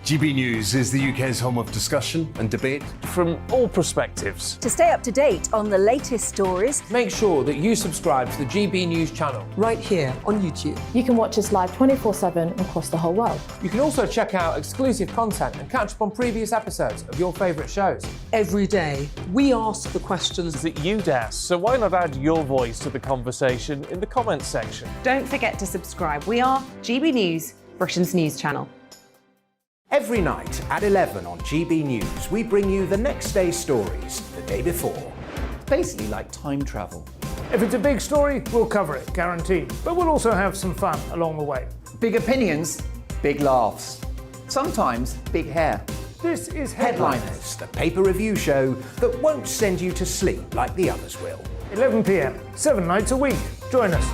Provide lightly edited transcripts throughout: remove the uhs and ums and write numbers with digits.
GB News is the UK's home of discussion and debate from all perspectives. To stay up to date on the latest stories, make sure that you subscribe to the GB News channel right here on YouTube. You can watch us live 24/7 across the whole world. You can also check out exclusive content and catch up on previous episodes of your favourite shows. Every day, we ask the questions that you'd ask, so why not add your voice to the conversation in the comments section? Don't forget to subscribe. We are GB News, Britain's news channel. Every night at 11 on GB News, we bring you the next day's stories the day before. It's basically like time travel. If it's a big story, we'll cover it, guaranteed. But we'll also have some fun along the way. Big opinions, big laughs. Sometimes big hair. This is Headliners, the paper review show that won't send you to sleep like the others will. 11 p.m, 7 nights a week. Join us.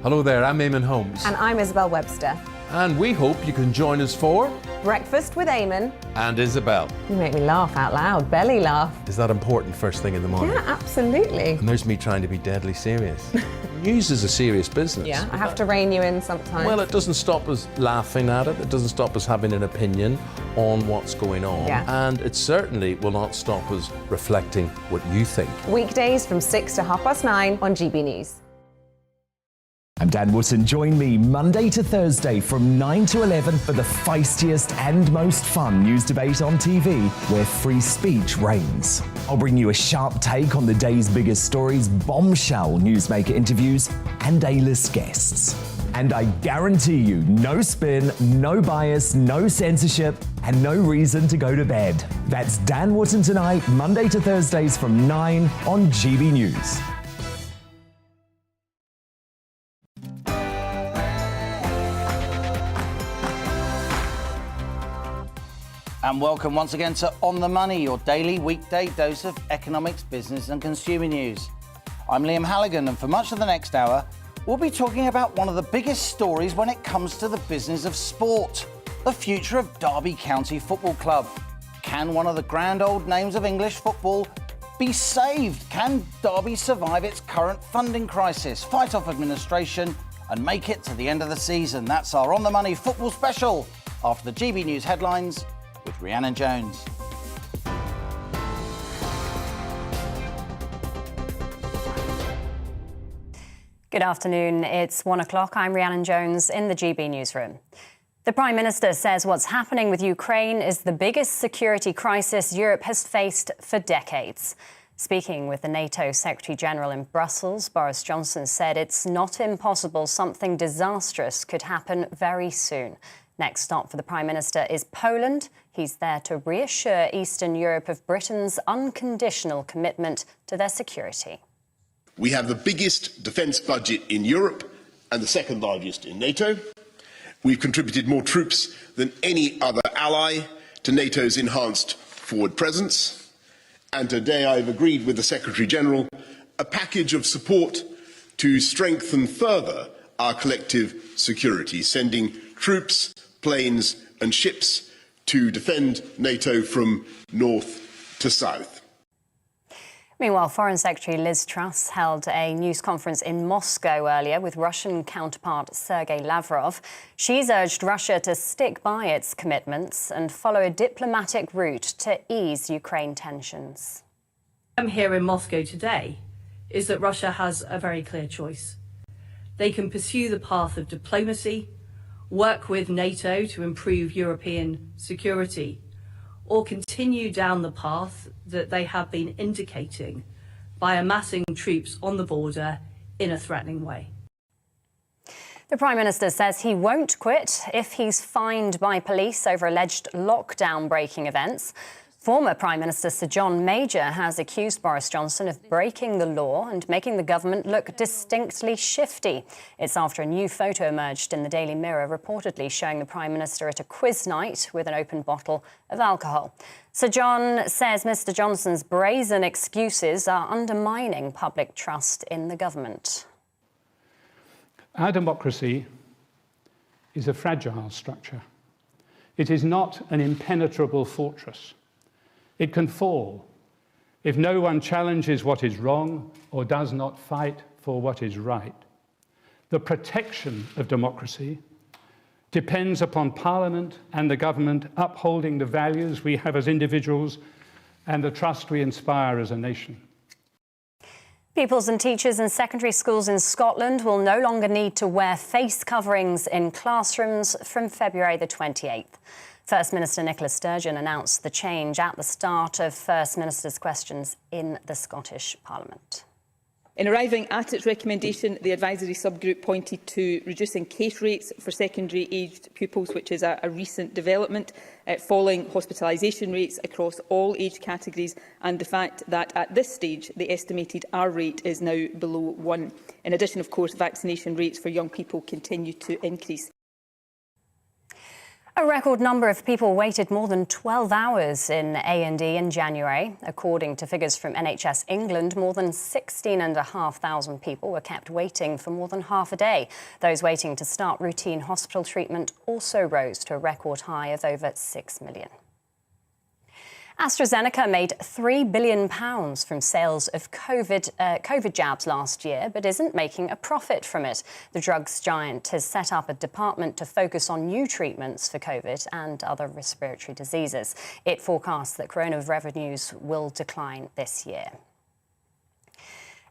Hello there, I'm Eamon Holmes. And I'm Isabel Webster. And we hope you can join us for Breakfast with Eamon and Isabel. You make me laugh out loud, belly laugh. Is that important first thing in the morning? Yeah, absolutely. And there's me trying to be deadly serious. News is a serious business. Yeah, I have to rein you in sometimes. Well, it doesn't stop us laughing at it. It doesn't stop us having an opinion on what's going on. Yeah. And it certainly will not stop us reflecting what you think. Weekdays from 6 to 9:30 on GB News. I'm Dan Wootton. Join me Monday to Thursday from 9 to 11 for the feistiest and most fun news debate on TV, where free speech reigns. I'll bring you a sharp take on the day's biggest stories, bombshell newsmaker interviews, and A-list guests. And I guarantee you, no spin, no bias, no censorship, and no reason to go to bed. That's Dan Wootton Tonight, Monday to Thursdays from 9 on GB News. And welcome once again to On the Money, your daily weekday dose of economics, business and consumer news. I'm Liam Halligan, and for much of the next hour, we'll be talking about one of the biggest stories when it comes to the business of sport, the future of Derby County Football Club. Can one of the grand old names of English football be saved? Can Derby survive its current funding crisis, fight off administration and make it to the end of the season? That's our On the Money football special after the GB News headlines with Rhiannon Jones. Good afternoon. It's 1 o'clock. I'm Rhiannon Jones in the GB newsroom. The Prime Minister says what's happening with Ukraine is the biggest security crisis Europe has faced for decades. Speaking with the NATO Secretary-General in Brussels, Boris Johnson said it's not impossible something disastrous could happen very soon. Next stop for the Prime Minister is Poland. He's there to reassure Eastern Europe of Britain's unconditional commitment to their security. We have the biggest defence budget in Europe and the second largest in NATO. We've contributed more troops than any other ally to NATO's enhanced forward presence. And today I've agreed with the Secretary-General a package of support to strengthen further our collective security, sending troops, planes and ships to defend NATO from north to south. Meanwhile, Foreign Secretary Liz Truss held a news conference in Moscow earlier with Russian counterpart Sergei Lavrov. She's urged Russia to stick by its commitments and follow a diplomatic route to ease Ukraine tensions. I'm here in Moscow today is that Russia has a very clear choice. They can pursue the path of diplomacy, work with NATO to improve European security, or continue down the path that they have been indicating by amassing troops on the border in a threatening way. The Prime Minister says he won't quit if he's fined by police over alleged lockdown-breaking events. Former Prime Minister Sir John Major has accused Boris Johnson of breaking the law and making the government look distinctly shifty. It's after a new photo emerged in the Daily Mirror, reportedly showing the Prime Minister at a quiz night with an open bottle of alcohol. Sir John says Mr Johnson's brazen excuses are undermining public trust in the government. Our democracy is a fragile structure. It is not an impenetrable fortress. It can fall if no one challenges what is wrong or does not fight for what is right. the protection of democracy depends upon Parliament and the government upholding the values we have as individuals and the trust we inspire as a nation. Pupils and teachers in secondary schools in Scotland will no longer need to wear face coverings in classrooms from February the 28th. First Minister Nicola Sturgeon announced the change at the start of First Minister's questions in the Scottish Parliament. In arriving at its recommendation, the advisory subgroup pointed to reducing case rates for secondary-aged pupils, which is a recent development, falling hospitalisation rates across all age categories, and the fact that at this stage the estimated R rate is now below 1. In addition, of course, vaccination rates for young people continue to increase. A record number of people waited more than 12 hours in A&E in January. According to figures from NHS England, more than 16,500 people were kept waiting for more than half a day. Those waiting to start routine hospital treatment also rose to a record high of over 6 million. AstraZeneca made £3 billion from sales of COVID jabs last year, but isn't making a profit from it. The drugs giant has set up a department to focus on new treatments for COVID and other respiratory diseases. It forecasts that coronavirus revenues will decline this year.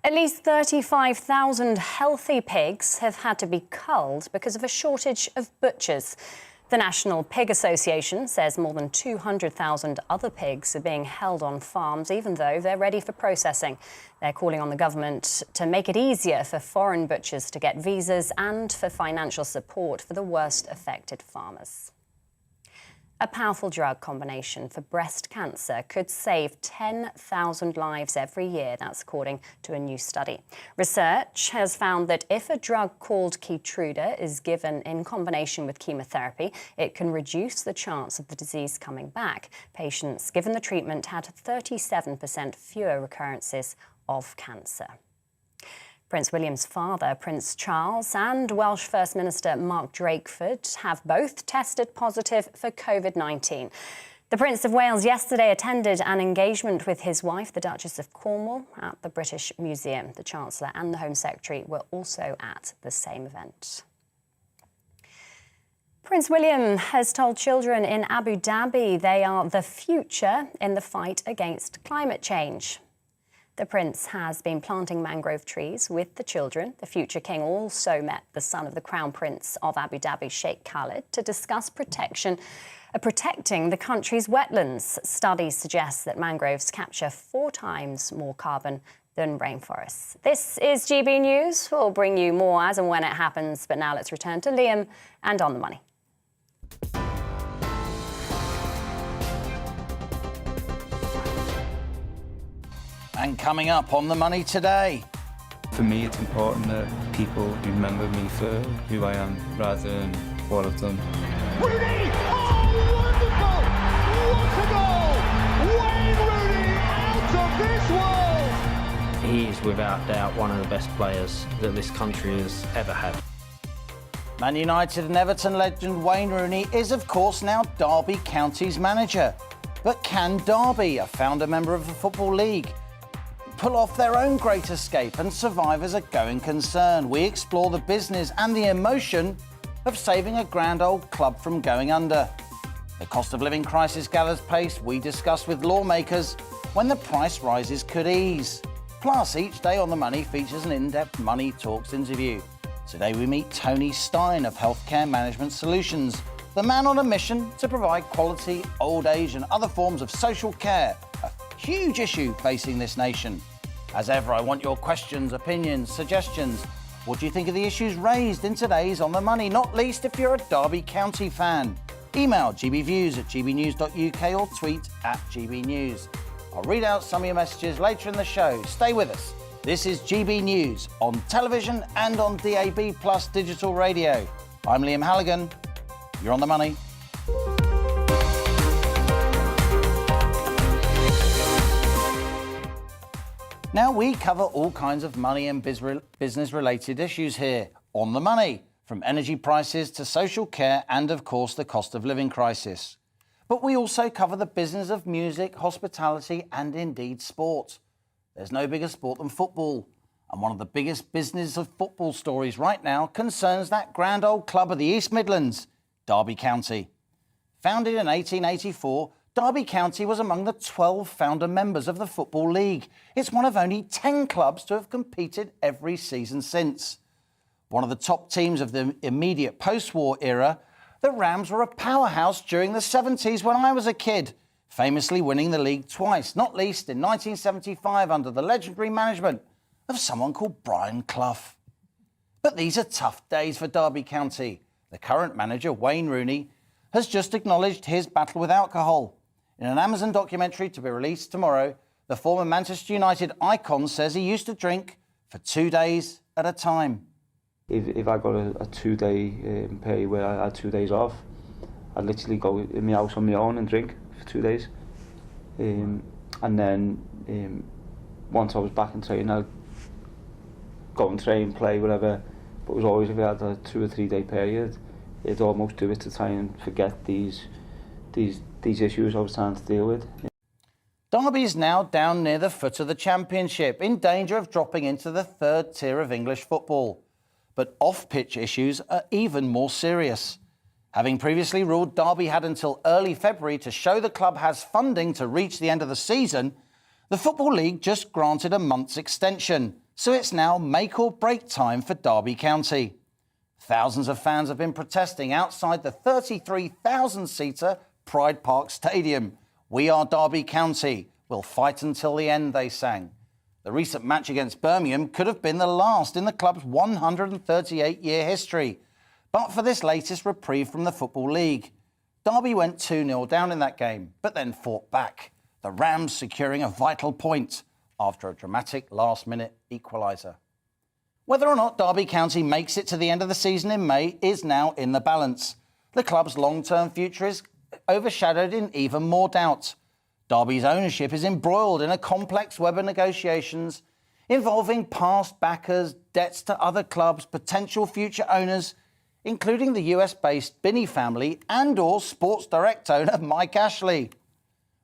At least 35,000 healthy pigs have had to be culled because of a shortage of butchers. The National Pig Association says more than 200,000 other pigs are being held on farms, even though they're ready for processing. They're calling on the government to make it easier for foreign butchers to get visas and for financial support for the worst affected farmers. A powerful drug combination for breast cancer could save 10,000 lives every year, that's according to a new study. Research has found that if a drug called Keytruda is given in combination with chemotherapy, it can reduce the chance of the disease coming back. Patients given the treatment had 37% fewer recurrences of cancer. Prince William's father, Prince Charles, and Welsh First Minister Mark Drakeford have both tested positive for COVID-19. The Prince of Wales yesterday attended an engagement with his wife, the Duchess of Cornwall, at the British Museum. The Chancellor and the Home Secretary were also at the same event. Prince William has told children in Abu Dhabi they are the future in the fight against climate change. The Prince has been planting mangrove trees with the children. The future king also met the son of the Crown Prince of Abu Dhabi, Sheikh Khaled, to discuss protecting the country's wetlands. Studies suggest that mangroves capture 4 times more carbon than rainforests. This is GB News. We'll bring you more as and when it happens, but now let's return to Liam and On the Money. And coming up on The Money today. For me, it's important that people remember me for who I am rather than what I've done. Rooney! Oh, wonderful! What a goal! Wayne Rooney out of this world! He is without doubt one of the best players that this country has ever had. Man United and Everton legend Wayne Rooney is, of course, now Derby County's manager. But can Derby, a founder member of the Football League, pull off their own great escape and survive as a going concern? We explore the business and the emotion of saving a grand old club from going under. The cost of living crisis gathers pace. We discuss with lawmakers when the price rises could ease. Plus, each day on The Money features an in-depth Money Talks interview. Today we meet Tony Stein of Healthcare Management Solutions, the man on a mission to provide quality old age and other forms of social care, a huge issue facing this nation. As ever, I want your questions, opinions, suggestions. What do you think of the issues raised in today's On the Money, not least if you're a Derby County fan? Email gbviews@gbnews.uk or tweet @gbnews. I'll read out some of your messages later in the show. Stay with us. This is GB News on television and on DAB+ digital radio. I'm Liam Halligan. You're On the Money. Now, we cover all kinds of money and business-related issues here on The Money, from energy prices to social care and, of course, the cost of living crisis. But we also cover the business of music, hospitality and, indeed, sport. There's no bigger sport than football. And one of the biggest business of football stories right now concerns that grand old club of the East Midlands, Derby County. Founded in 1884, Derby County was among the 12 founder members of the Football League. It's one of only 10 clubs to have competed every season since. One of the top teams of the immediate post-war era, the Rams were a powerhouse during the 70s when I was a kid, famously winning the league twice, not least in 1975 under the legendary management of someone called Brian Clough. But these are tough days for Derby County. The current manager, Wayne Rooney, has just acknowledged his battle with alcohol. In an Amazon documentary to be released tomorrow, the former Manchester United icon says he used to drink for 2 days at a time. If I got a 2-day period where I had 2 days off, I'd literally go in my house on my own and drink for 2 days. And then once I was back in training, I'd go and train, play, whatever. But it was always, if I had a 2 or 3 day period, I'd almost do it to try and forget these issues I was trying to deal with. Derby is now down near the foot of the Championship, in danger of dropping into the third tier of English football. But off-pitch issues are even more serious. Having previously ruled Derby had until early February to show the club has funding to reach the end of the season, the Football League just granted a month's extension, so it's now make or break time for Derby County. Thousands of fans have been protesting outside the 33,000-seater Pride Park Stadium. "We are Derby County. We'll fight until the end," they sang. The recent match against Birmingham could have been the last in the club's 138-year history, but for this latest reprieve from the Football League. Derby went 2-0 down in that game, but then fought back, the Rams securing a vital point after a dramatic last-minute equaliser. Whether or not Derby County makes it to the end of the season in May is now in the balance. The club's long-term future is overshadowed in even more doubt. Derby's ownership is embroiled in a complex web of negotiations involving past backers, debts to other clubs, potential future owners, including the US-based Binney family and/or Sports Direct owner Mike Ashley.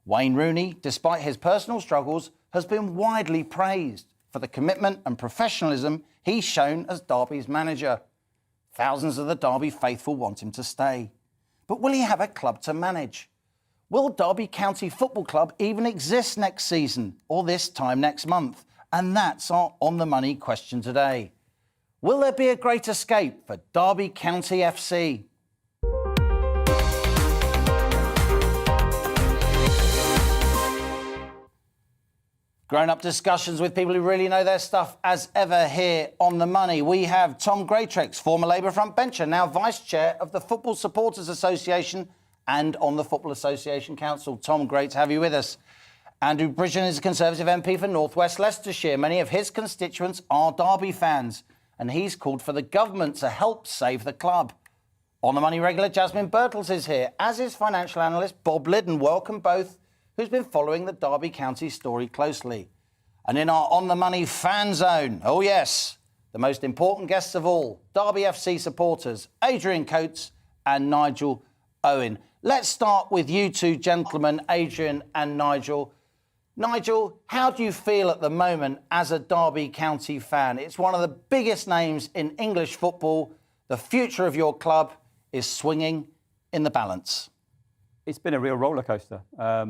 Wayne Rooney, despite his personal struggles, has been widely praised for the commitment and professionalism he's shown as Derby's manager. Thousands of the Derby faithful want him to stay. But will he have a club to manage? Will Derby County Football Club even exist next season or this time next month? And that's our on-the-money question today. Will there be a great escape for Derby County FC? Grown-up discussions with people who really know their stuff as ever here on The Money. We have Tom Greatrix, former Labour frontbencher, now Vice Chair of the Football Supporters Association and on the Football Association Council. Tom, great to have you with us. Andrew Bridgen is a Conservative MP for North West Leicestershire. Many of his constituents are Derby fans, and he's called for the government to help save the club. On The Money regular Jasmine Birtles is here, as is financial analyst Bob Liddon. Welcome both, who's been following the Derby County story closely. And in our On The Money fan zone, oh yes, the most important guests of all, Derby FC supporters, Adrian Coates and Nigel Owen. Let's start with you two gentlemen, Adrian and Nigel. Nigel, how do you feel at the moment as a Derby County fan? It's one of the biggest names in English football. The future of your club is swinging in the balance. It's been a real roller coaster. I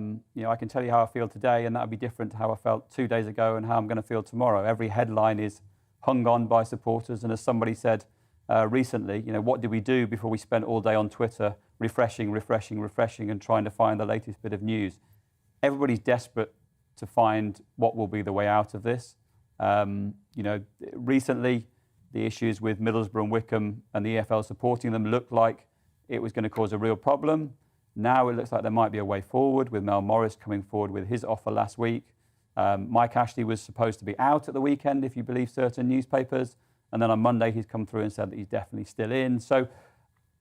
can tell you how I feel today, and that would be different to how I felt 2 days ago and how I'm going to feel tomorrow. Every headline is hung on by supporters, and as somebody said recently, what did we do before we spent all day on Twitter refreshing and trying to find the latest bit of news? Everybody's desperate to find what will be the way out of this. Recently, the issues with Middlesbrough and Wickham and the EFL supporting them looked like it was going to cause a real problem. Now it looks like there might be a way forward with Mel Morris coming forward with his offer last week. Mike Ashley was supposed to be out at the weekend, if you believe certain newspapers. And then on Monday, he's come through and said that he's definitely still in. So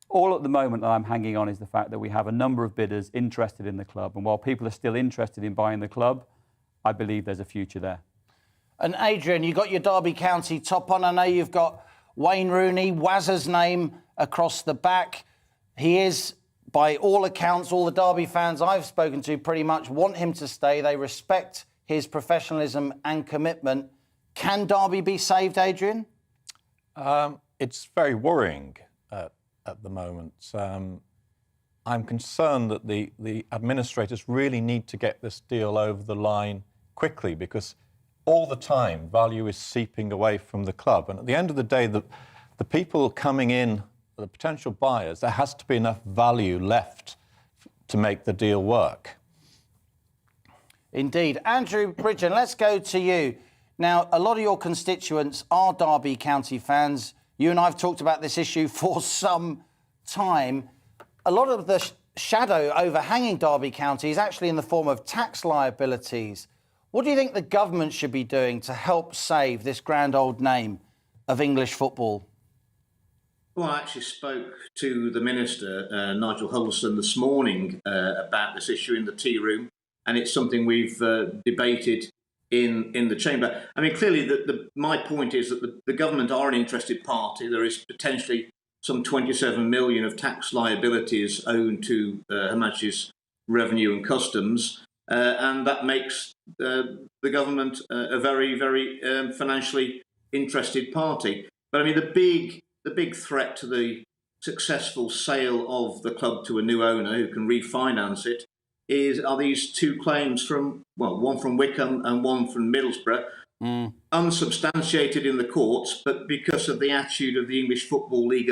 all at the moment that I'm hanging on is the fact that we have a number of bidders interested in the club. And while people are still interested in buying the club, I believe there's a future there. And Adrian, you got your Derby County top on. I know you've got Wayne Rooney, Wazza's name across the back. He is, by all accounts, all the Derby fans I've spoken to pretty much want him to stay. They respect his professionalism and commitment. Can Derby be saved, Adrian? It's very worrying at the moment. I'm concerned that the administrators really need to get this deal over the line quickly, because all the time value is seeping away from the club. And at the end of the day, the people coming in, the potential buyers, there has to be enough value left to make the deal work. Indeed. Andrew Bridgen, let's go to you. Now, a lot of your constituents are Derby County fans. You and I have talked about this issue for some time. A lot of the shadow overhanging Derby County is actually in the form of tax liabilities. What do you think the government should be doing to help save this grand old name of English football? Well, I actually spoke to the Minister, Nigel Huddleston, this morning about this issue in the tea room, and it's something we've debated in the chamber. I mean, clearly, my point is that the government are an interested party. There is potentially some 27 million of tax liabilities owed to Her Majesty's Revenue and Customs, and that makes the government a very, very financially interested party. But I mean, the big threat to the successful sale of the club to a new owner who can refinance it are these two claims from, well, one from Wickham and one from Middlesbrough, unsubstantiated in the courts, but because of the attitude of the English Football League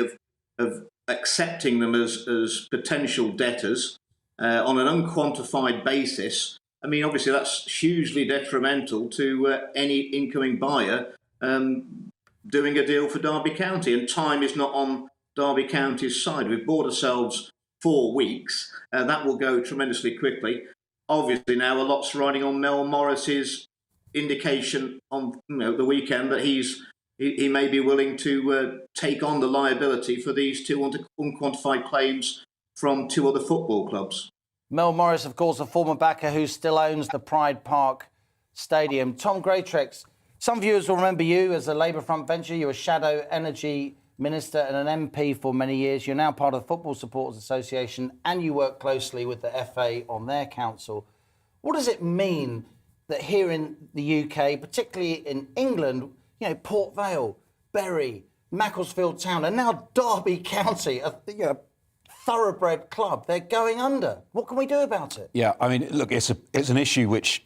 of accepting them as potential debtors on an unquantified basis. I mean, obviously that's hugely detrimental to any incoming buyer doing a deal for Derby County, and time is not on Derby County's side. We've bought ourselves 4 weeks. That will go tremendously quickly. Obviously now a lot's riding on Mel Morris's indication on the weekend that he may be willing to take on the liability for these two unquantified claims from two other football clubs. Mel Morris, of course, a former backer who still owns the Pride Park Stadium. Tom Greatrex, some viewers will remember you as a Labour front bencher. You were Shadow Energy Minister and an MP for many years. You're now part of the Football Supporters Association and you work closely with the FA on their council. What does it mean that here in the UK, particularly in England, Port Vale, Bury, Macclesfield Town, and now Derby County, a thoroughbred club, they're going under? What can we do about it? Yeah, I mean, look, it's an issue which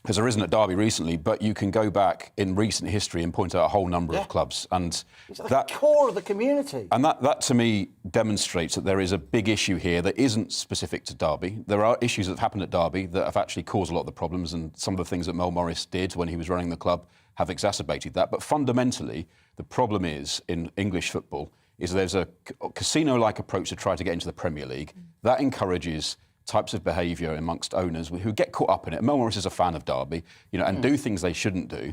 has arisen at Derby recently, but you can go back in recent history and point out a whole number of clubs. And it's at the core of the community. And that, to me, demonstrates that there is a big issue here that isn't specific to Derby. There are issues that have happened at Derby that have actually caused a lot of the problems, and some of the things that Mel Morris did when he was running the club have exacerbated that. But fundamentally, the problem is, in English football, is there's a casino-like approach to try to get into the Premier League. That encourages types of behaviour amongst owners who get caught up in it. Mel Morris is a fan of Derby, and do things they shouldn't do.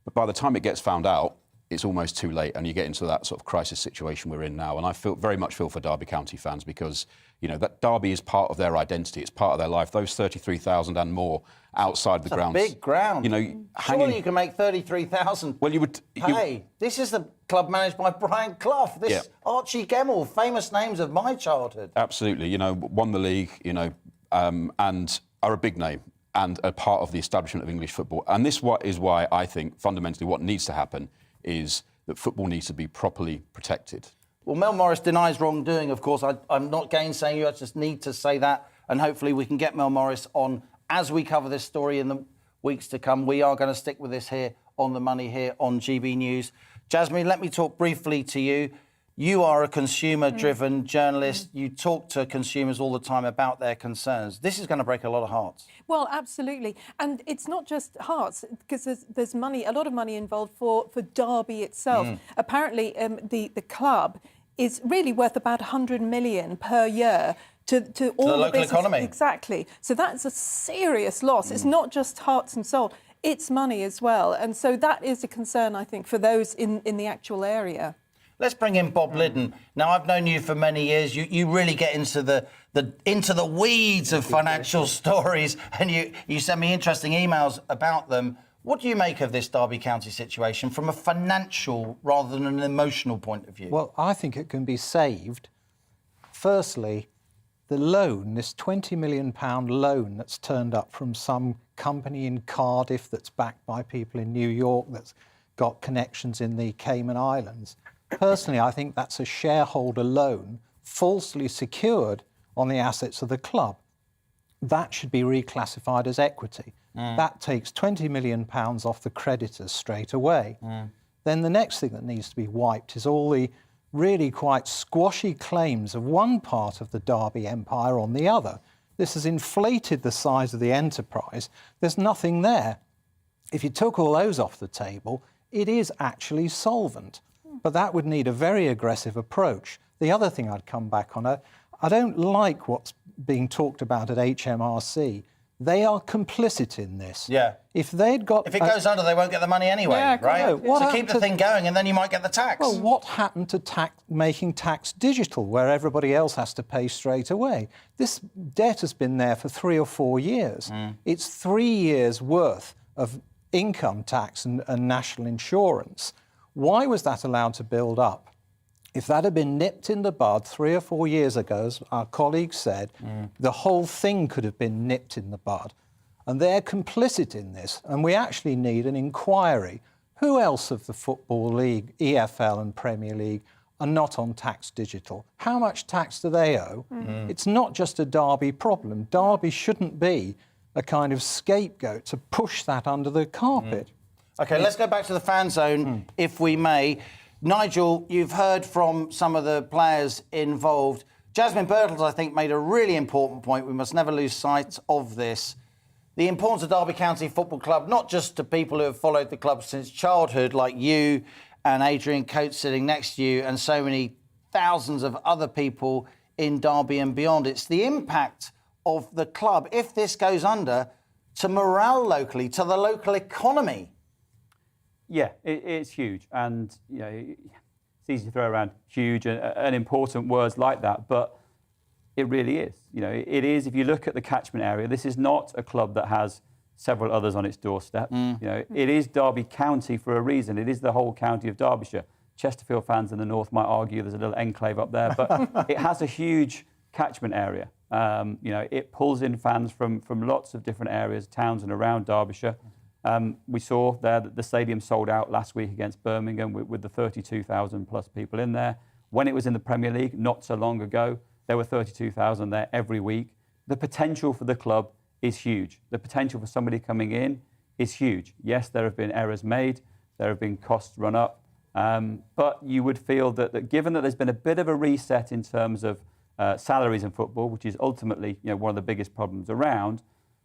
But by the time it gets found out, it's almost too late, and you get into that sort of crisis situation we're in now. And I very much feel for Derby County fans because, that Derby is part of their identity. It's part of their life. Those 33,000 and more outside the grounds. It's a big ground. Surely you can make 33,000. Well, you would. Hey, this is the club managed by Brian Clough. Archie Gemmell, famous names of my childhood. Absolutely. Won the league, and are a big name and a part of the establishment of English football. And this is why I think fundamentally what needs to happen is that football needs to be properly protected. Well, Mel Morris denies wrongdoing, of course. I'm not gainsaying you. I just need to say that. And hopefully we can get Mel Morris on as we cover this story in the weeks to come. We are going to stick with this here on The Money, here on GB News. Jasmine, let me talk briefly to you. You are a consumer-driven journalist. You talk to consumers all the time about their concerns. This is going to break a lot of hearts. Well, absolutely. And it's not just hearts, because there's money, a lot of money involved for Derby itself. Apparently, the club is really worth about 100 million per year to all the the local business. economy. Exactly. So that's a serious loss. It's not just hearts and soul. It's money as well. And so that is a concern, I think, for those in the actual area. Let's bring in Bob Liddon. Now, I've known you for many years. You really get into the weeds of financial stories, and you send me interesting emails about them. What do you make of this Derby County situation from a financial rather than an emotional point of view? Well, I think it can be saved. Firstly, the loan, this £20 million loan that's turned up from some company in Cardiff that's backed by people in New York, that's got connections in the Cayman Islands. Personally, I think that's a shareholder loan falsely secured on the assets of the club. That should be reclassified as equity. That takes £20 million off the creditors straight away. Then the next thing that needs to be wiped is all the really quite squashy claims of one part of the Derby empire on the other. This has inflated the size of the enterprise. There's nothing there. If you took all those off the table, it is actually solvent. But that would need a very aggressive approach. The other thing I'd come back on, I don't like what's being talked about at HMRC. They are complicit in this. Yeah. If they'd got... If it goes under, they won't get the money anyway, right? So keep the thing going and then you might get the tax. Well, what happened to making tax digital, where everybody else has to pay straight away? This debt has been there for 3 or 4 years. It's 3 years' worth of income tax and national insurance. Why was that allowed to build up? If that had been nipped in the bud 3 or 4 years ago, as our colleagues said, the whole thing could have been nipped in the bud. And they're complicit in this. And we actually need an inquiry. Who else of the Football League, EFL and Premier League are not on tax digital? How much tax do they owe? It's not just a Derby problem. Derby shouldn't be a kind of scapegoat to push that under the carpet. OK, let's go back to the fan zone, if we may. Nigel, you've heard from some of the players involved. Jasmine Birtles, I think, made a really important point. We must never lose sight of this. The importance of Derby County Football Club, not just to people who have followed the club since childhood, like you and Adrian Coates sitting next to you, and so many thousands of other people in Derby and beyond. It's the impact of the club, if this goes under, to morale locally, to the local economy. Yeah, it's huge, and you know it's easy to throw around huge and important words like that, but it really is. You know, it is. If you look at the catchment area, this is not a club that has several others on its doorstep. You know, it is Derby County for a reason. It is the whole county of Derbyshire. Chesterfield fans in the north might argue there's a little enclave up there, but it has a huge catchment area. You know, it pulls in fans from lots of different areas, towns and around Derbyshire. We saw there that the stadium sold out last week against Birmingham with the 32,000 plus people in there. When it was in the Premier League not so long ago, there were 32,000 there every week. The potential for the club is huge. The potential for somebody coming in is huge. Yes, there have been errors made. There have been costs run up. But you would feel that given that there's been a bit of a reset in terms of salaries in football, which is ultimately one of the biggest problems around,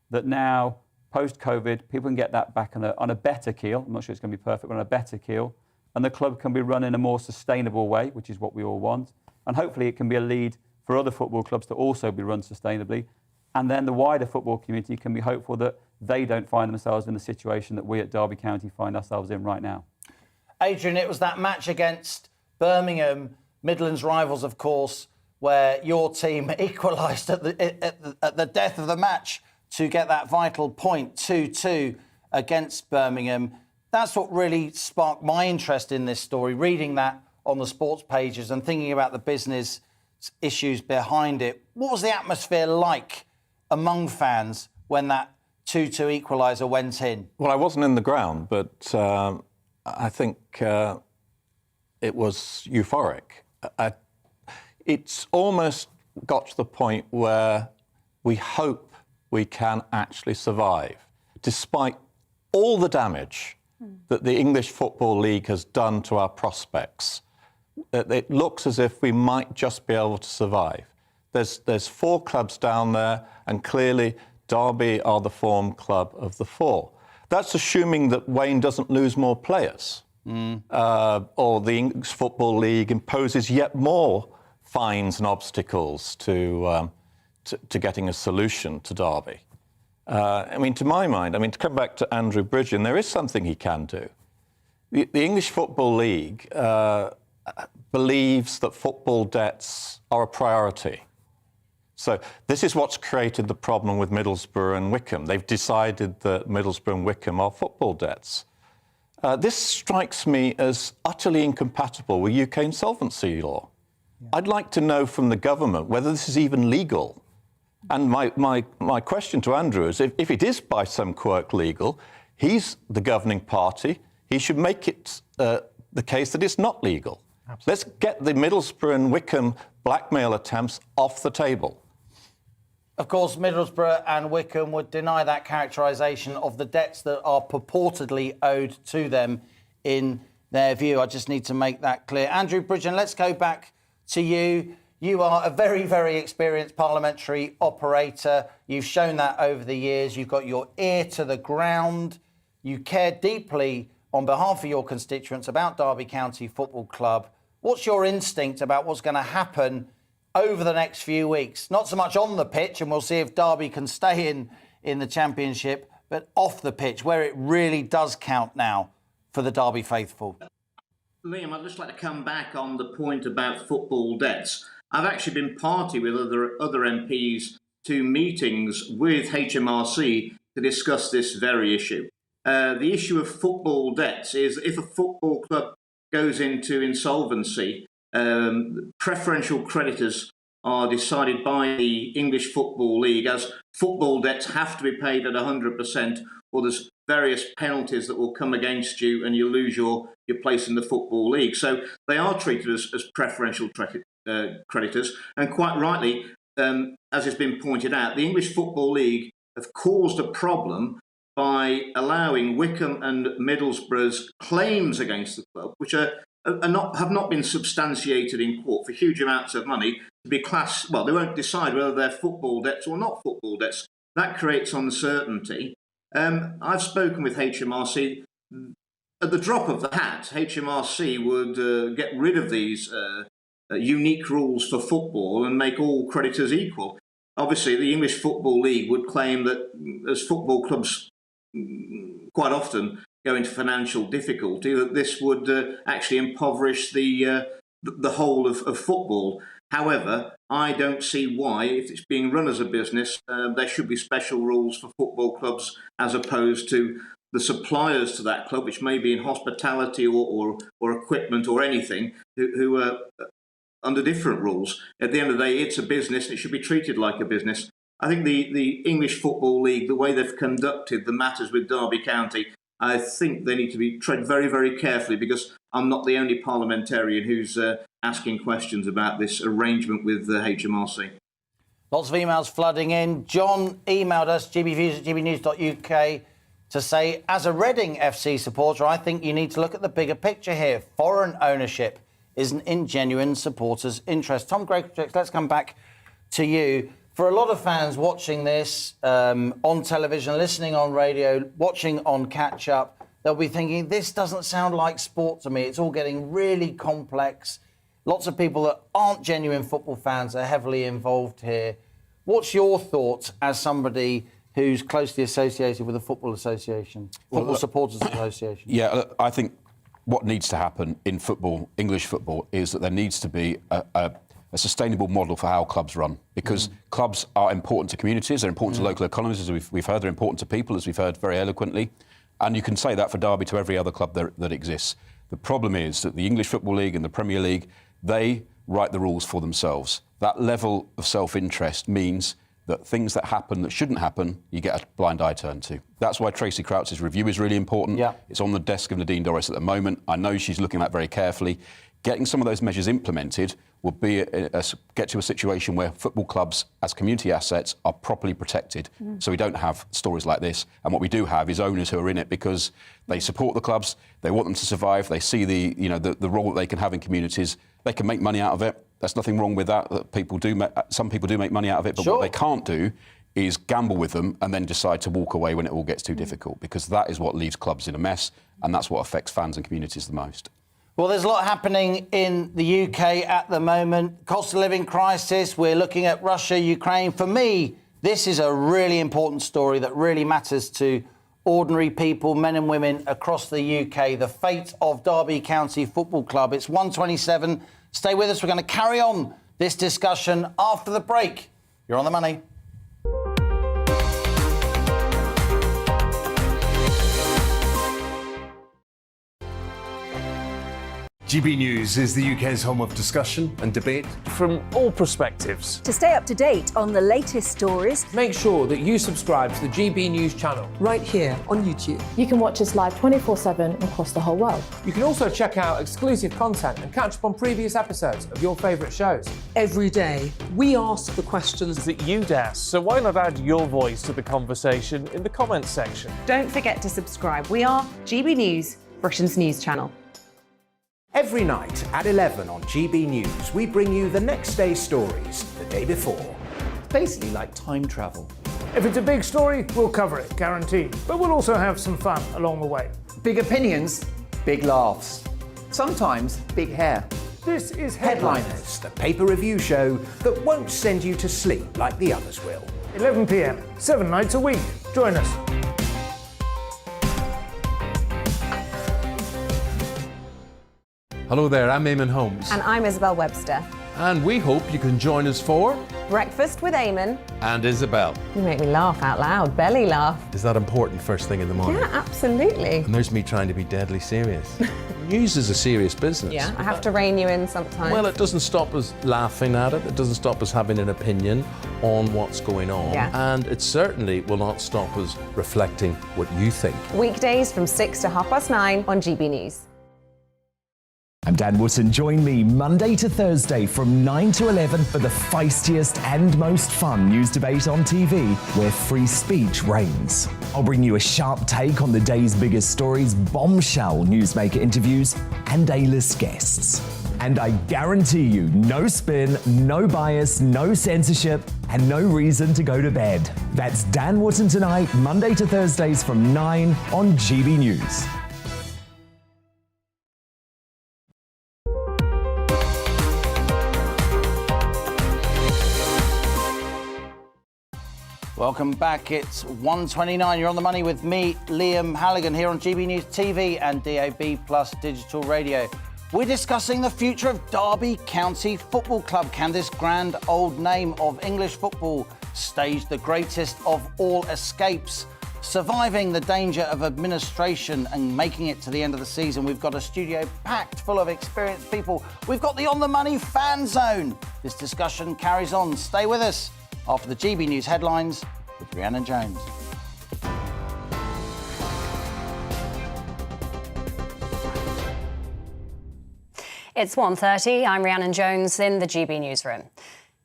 that now, post-COVID, people can get that back on a better keel. I'm not sure it's going to be perfect, but on a better keel. And the club can be run in a more sustainable way, which is what we all want. And hopefully it can be a lead for other football clubs to also be run sustainably. And then the wider football community can be hopeful that they don't find themselves in the situation that we at Derby County find ourselves in right now. Adrian, it was that match against Birmingham, Midlands rivals, of course, where your team equalised at the death of the match to get that vital point, 2-2 against Birmingham. That's what really sparked my interest in this story, reading that on the sports pages and thinking about the business issues behind it. What was the atmosphere like among fans when that 2-2 equaliser went in? Well, I wasn't in the ground, but I think it was euphoric. It's almost got to the point where we hope we can actually survive, despite all the damage that the English Football League has done to our prospects. It looks as if we might just be able to survive. There's 4 clubs down there, and clearly Derby are the form club of the 4. That's assuming that Wayne doesn't lose more players, or the English Football League imposes yet more fines and obstacles to getting a solution to Derby. I mean, to my mind, to come back to Andrew Bridgen, there is something he can do. The English Football League believes that football debts are a priority. So this is what's created the problem with Middlesbrough and Wycombe. They've decided that Middlesbrough and Wycombe are football debts. This strikes me as utterly incompatible with UK insolvency law. Yeah. I'd like to know from the government whether this is even legal. And my question to Andrew is, if it is by some quirk legal, he's the governing party, he should make it the case that it's not legal. Absolutely. Let's get the Middlesbrough and Wycombe blackmail attempts off the table. Of course, Middlesbrough and Wycombe would deny that characterisation of the debts that are purportedly owed to them in their view. I just need to make that clear. Andrew Bridgen, let's go back to you. You are a very, very experienced parliamentary operator. You've shown that over the years. You've got your ear to the ground. You care deeply on behalf of your constituents about Derby County Football Club. What's your instinct about what's going to happen over the next few weeks? Not so much on the pitch, and we'll see if Derby can stay in the Championship, but off the pitch, where it really does count now for the Derby faithful. Liam, I'd just like to come back on the point about football debts. I've actually been party with other MPs to meetings with HMRC to discuss this very issue. The issue of football debts is if a football club goes into insolvency, preferential creditors are decided by the English Football League as football debts have to be paid at 100%, or there's various penalties that will come against you and you lose your place in the Football League. So they are treated as preferential creditors. And quite rightly, as has been pointed out, the English Football League have caused a problem by allowing Wycombe and Middlesbrough's claims against the club, which have not been substantiated in court for huge amounts of money, to be classed. Well, they won't decide whether they're football debts or not football debts. That creates uncertainty. I've spoken with HMRC. At the drop of the hat, HMRC would get rid of these unique rules for football and make all creditors equal. Obviously, the English Football League would claim that as football clubs quite often go into financial difficulty, that this would actually impoverish the whole of football. However, I don't see why, if it's being run as a business, there should be special rules for football clubs as opposed to the suppliers to that club, which may be in hospitality or equipment or anything, who are under different rules. At the end of the day, it's a business. It should be treated like a business. I think the English Football League, the way they've conducted the matters with Derby County, I think they need to be tread very, very carefully, because I'm not the only parliamentarian who's asking questions about this arrangement with the HMRC. Lots of emails flooding in. John emailed us, gbviews@gbnews.uk, to say, as a Reading FC supporter, I think you need to look at the bigger picture here. Foreign ownership isn't in genuine supporters' interest. Tom Gregory, let's come back to you. For a lot of fans watching this on television, listening on radio, watching on catch-up, they'll be thinking, this doesn't sound like sport to me. It's all getting really complex. Lots of people that aren't genuine football fans are heavily involved here. What's your thoughts as somebody who's closely associated with the Football Association, Football Supporters Association? Yeah, I think what needs to happen in football, English football, is that there needs to be a sustainable model for how clubs run, because clubs are important to communities, they're important to local economies, as we've heard, they're important to people, as we've heard very eloquently, and you can say that for Derby to every other club that exists. The problem is that the English Football League and the Premier League, they write the rules for themselves. That level of self-interest means that things that happen that shouldn't happen, you get a blind eye turned to. That's why Tracy Crouch's review is really important. Yeah. It's on the desk of Nadine Dorries at the moment. I know she's looking at that very carefully. Getting some of those measures implemented will be get to a situation where football clubs as community assets are properly protected, so we don't have stories like this. And what we do have is owners who are in it because they support the clubs, they want them to survive, they see the role that they can have in communities, they can make money out of it. There's nothing wrong with that. Some people do make money out of it, but what they can't do is gamble with them and then decide to walk away when it all gets too difficult, because that is what leaves clubs in a mess, and that's what affects fans and communities the most. Well, there's a lot happening in the UK at the moment. Cost of living crisis, we're looking at Russia, Ukraine. For me, this is a really important story that really matters to ordinary people, men and women across the UK, the fate of Derby County Football Club. It's 1:27. Stay with us. We're going to carry on this discussion after the break. You're on the money. GB News is the UK's home of discussion and debate from all perspectives. To stay up to date on the latest stories, Make sure that you subscribe to the GB News channel right here on YouTube. You can watch us live 24/7 across the whole world. You can also check out exclusive content and catch up on previous episodes of your favourite shows. Every day, we ask the questions that you'd ask, so why not add your voice to the conversation in the comments section? Don't forget to subscribe. We are GB News, Britain's news channel. Every night at 11 on GB News, we bring you the next day's stories the day before. Basically like time travel. If it's a big story, we'll cover it, guaranteed. But we'll also have some fun along the way. Big opinions, big laughs. Sometimes big hair. This is Headliners, the paper review show that won't send you to sleep like the others will. 11 p.m, 7 nights a week. Join us. Hello there, I'm Eamon Holmes. And I'm Isabel Webster. And we hope you can join us for Breakfast with Eamon. And Isabel. You make me laugh out loud, belly laugh. Is that important first thing in the morning? Yeah, absolutely. And there's me trying to be deadly serious. News is a serious business. Yeah, I have to rein you in sometimes. Well, it doesn't stop us laughing at it. It doesn't stop us having an opinion on what's going on. Yeah. And it certainly will not stop us reflecting what you think. Weekdays from 6 to 9:30 on GB News. I'm Dan Wootton. Join me Monday to Thursday from 9 to 11 for the feistiest and most fun news debate on TV, where free speech reigns. I'll bring you a sharp take on the day's biggest stories, bombshell newsmaker interviews, and A-list guests. And I guarantee you, no spin, no bias, no censorship, and no reason to go to bed. That's Dan Wootton tonight, Monday to Thursdays from 9 on GB News. Welcome back. It's 1:29. You're on the money with me, Liam Halligan, here on GB News TV and DAB Plus Digital Radio. We're discussing the future of Derby County Football Club. Can this grand old name of English football stage the greatest of all escapes? Surviving the danger of administration and making it to the end of the season. We've got a studio packed full of experienced people. We've got the On the Money fan zone. This discussion carries on. Stay with us after the GB News headlines with Rhiannon Jones. It's 1:30. I'm Rhiannon Jones in the GB Newsroom.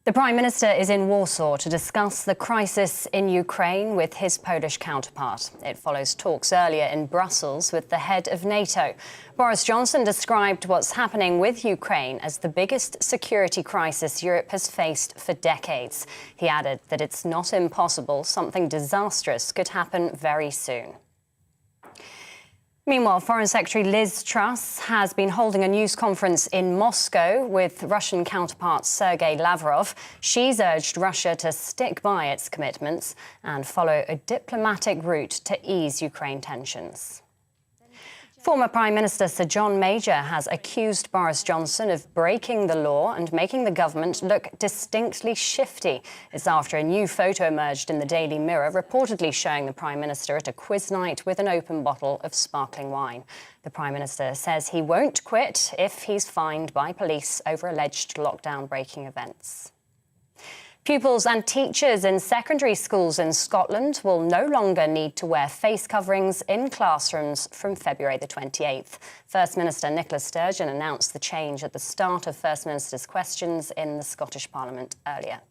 The Prime Minister is in Warsaw to discuss the crisis in Ukraine with his Polish counterpart. It follows talks earlier in Brussels with the head of NATO. Boris Johnson described what's happening with Ukraine as the biggest security crisis Europe has faced for decades. He added that it's not impossible something disastrous could happen very soon. Meanwhile, Foreign Secretary Liz Truss has been holding a news conference in Moscow with Russian counterpart Sergei Lavrov. She's urged Russia to stick by its commitments and follow a diplomatic route to ease Ukraine tensions. Former Prime Minister Sir John Major has accused Boris Johnson of breaking the law and making the government look distinctly shifty. It's after a new photo emerged in the Daily Mirror, reportedly showing the Prime Minister at a quiz night with an open bottle of sparkling wine. The Prime Minister says he won't quit if he's fined by police over alleged lockdown-breaking events. Pupils and teachers in secondary schools in Scotland will no longer need to wear face coverings in classrooms from February the 28th. First Minister Nicola Sturgeon announced the change at the start of First Minister's questions in the Scottish Parliament earlier.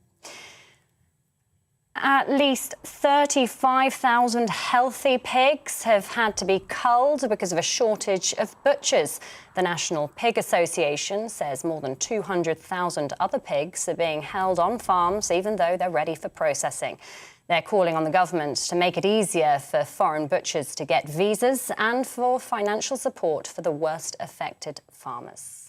At least 35,000 healthy pigs have had to be culled because of a shortage of butchers. The National Pig Association says more than 200,000 other pigs are being held on farms even though they're ready for processing. They're calling on the government to make it easier for foreign butchers to get visas and for financial support for the worst affected farmers.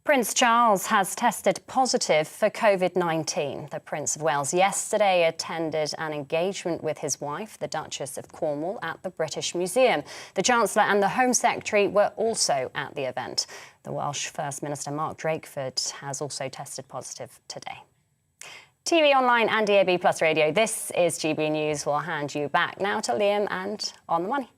Prince Charles has tested positive for COVID-19. The Prince of Wales yesterday attended an engagement with his wife, the Duchess of Cornwall, at the British Museum. The Chancellor and the Home Secretary were also at the event. The Welsh First Minister Mark Drakeford has also tested positive today. TV online and DAB Plus Radio, this is GB News. We'll hand you back now to Liam and On the Money.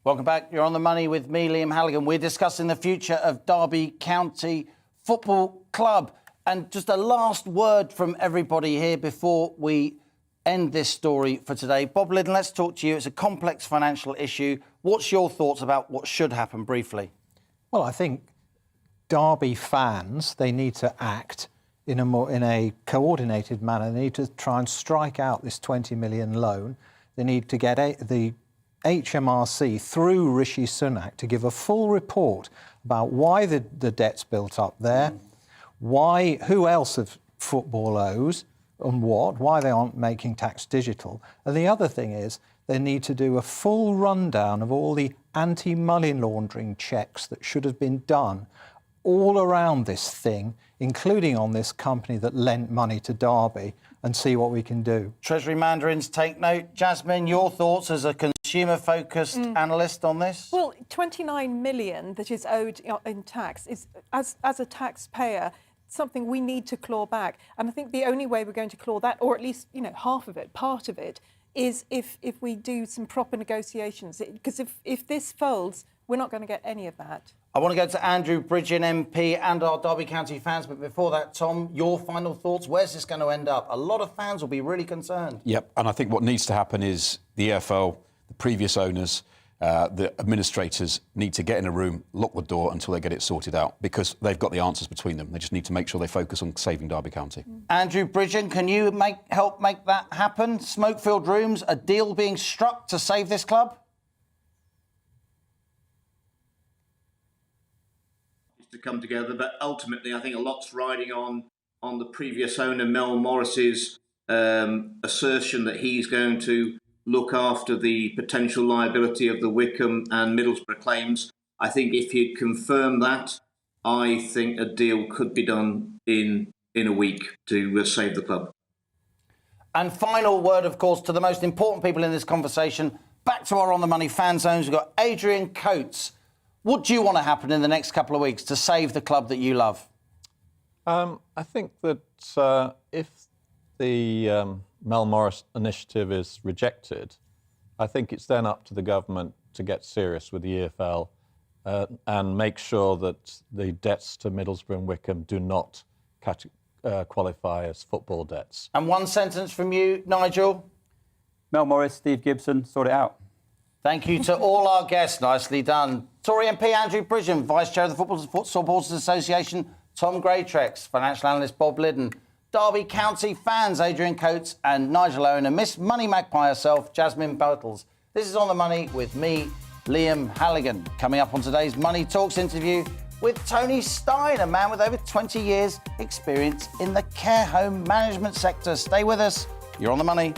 Welcome back. You're on the money with me, Liam Halligan. We're discussing the future of Derby County Football Club. And just a last word from everybody here before we end this story for today. Bob Liddon, let's talk to you. It's a complex financial issue. What's your thoughts about what should happen, briefly? Well, I think Derby fans, they need to act in a coordinated manner. They need to try and strike out this 20 million loan. They need to get the HMRC through Rishi Sunak to give a full report about why the debt's built up there, who else of football owes and why they aren't making tax digital. And the other thing is they need to do a full rundown of all the anti-money laundering checks that should have been done all around this thing, including on this company that lent money to Derby, and see what we can do. Treasury mandarins take note. Jasmine, your thoughts as a consumer-focused analyst on this? Well, 29 million that is owed in tax is, as a taxpayer, something we need to claw back. And I think the only way we're going to claw that, or at least, half of it, part of it, is if we do some proper negotiations. Because if this folds, we're not going to get any of that. I want to go to Andrew Bridgen, MP, and our Derby County fans. But before that, Tom, your final thoughts. Where's this going to end up? A lot of fans will be really concerned. Yep, and I think what needs to happen is the EFL, the previous owners, the administrators need to get in a room, lock the door until they get it sorted out, because they've got the answers between them. They just need to make sure they focus on saving Derby County. Andrew Bridgen, can you help make that happen? Smoke-filled rooms, a deal being struck to save this club? To come together, but ultimately I think a lot's riding on the previous owner, Mel Morris's assertion that he's going to look after the potential liability of the Wickham and Middlesbrough claims. I think if he'd confirmed that, I think a deal could be done in a week to save the club. And final word, of course, to the most important people in this conversation. Back to our On the Money fan zones. We've got Adrian Coates. What do you want to happen in the next couple of weeks to save the club that you love? I think that if the Mel Morris initiative is rejected, I think it's then up to the government to get serious with the EFL and make sure that the debts to Middlesbrough and Wickham do not qualify as football debts. And one sentence from you, Nigel. Mel Morris, Steve Gibson, sort it out. Thank you to all our guests. Nicely done. Tory MP Andrew Bridgen, Vice Chair of the Football Supporters Association, Tom Greatrex, Financial Analyst Bob Liddon, Derby County fans Adrian Coates and Nigel Owen, and Miss Money Magpie herself, Jasmine Bottles. This is On the Money with me, Liam Halligan. Coming up on today's Money Talks interview with Tony Stein, a man with over 20 years' experience in the care home management sector. Stay with us. You're On the Money.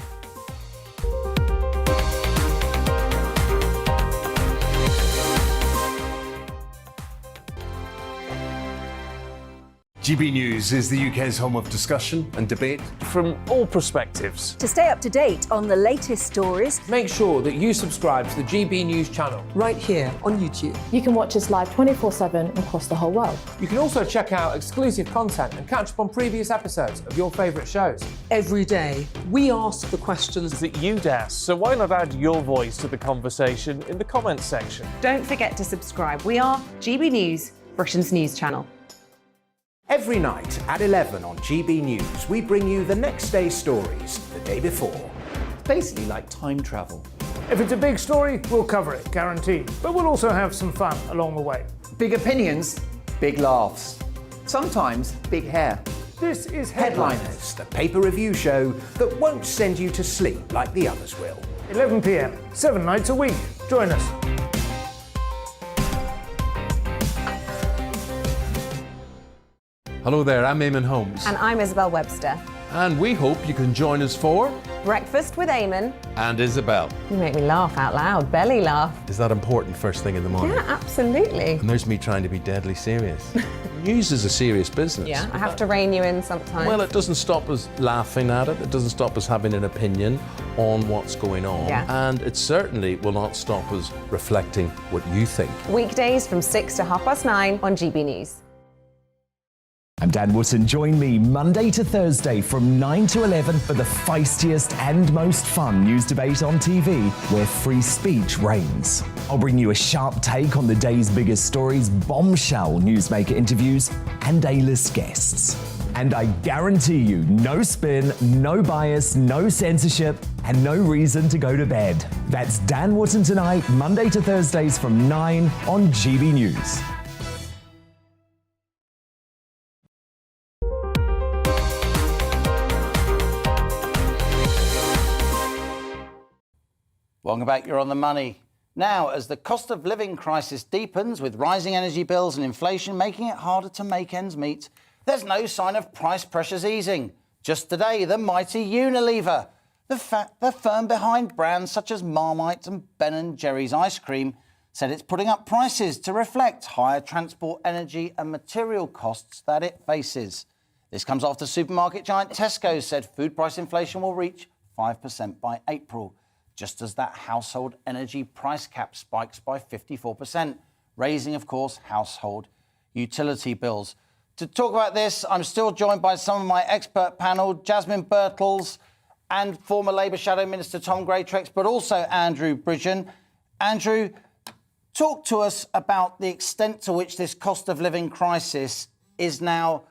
GB News is the UK's home of discussion and debate. From all perspectives. To stay up to date on the latest stories, Make sure that you subscribe to the GB News channel. right here on YouTube. You can watch us live 24/7 across the whole world. You can also check out exclusive content and catch up on previous episodes of your favourite shows. Every day, we ask the questions That you'd ask, so why not add your voice to the conversation in the comments section? Don't forget to subscribe. We are GB News, Britain's news channel. Every night at 11 on GB News, we bring you the next day's stories the day before. It's basically like time travel. If it's a big story, we'll cover it, guaranteed. But we'll also have some fun along the way. Big opinions, big laughs. Sometimes big hair. This is Headliners, the paper review show that won't send you to sleep like the others will. 11 p.m, 7 nights a week. Join us. Hello there, I'm Eamon Holmes. And I'm Isabel Webster. And we hope you can join us for Breakfast with Eamon. And Isabel. You make me laugh out loud, belly laugh. Is that important first thing in the morning? Yeah, absolutely. And there's me trying to be deadly serious. News is a serious business. Yeah, I have to rein you in sometimes. Well, it doesn't stop us laughing at it. It doesn't stop us having an opinion on what's going on. Yeah. And it certainly will not stop us reflecting what you think. Weekdays from 6 to 9:30 on GB News. I'm Dan Wootton. Join me Monday to Thursday from 9 to 11 for the feistiest and most fun news debate on TV, where free speech reigns. I'll bring you a sharp take on the day's biggest stories, bombshell newsmaker interviews, and A-list guests. And I guarantee you, no spin, no bias, no censorship, and no reason to go to bed. That's Dan Wootton Tonight, Monday to Thursdays from 9 on GB News. Welcome back, you're on the money. Now, as the cost of living crisis deepens with rising energy bills and inflation making it harder to make ends meet, there's no sign of price pressures easing. Just today, the mighty Unilever, the firm behind brands such as Marmite and Ben & Jerry's ice cream, said it's putting up prices to reflect higher transport, energy and material costs that it faces. This comes after supermarket giant Tesco said food price inflation will reach 5% by April, just as that household energy price cap spikes by 54%, raising, of course, household utility bills. To talk about this, I'm still joined by some of my expert panel, Jasmine Birtles and former Labour Shadow Minister Tom Greatrex, but also Andrew Bridgen. Andrew, talk to us about the extent to which this cost of living crisis is now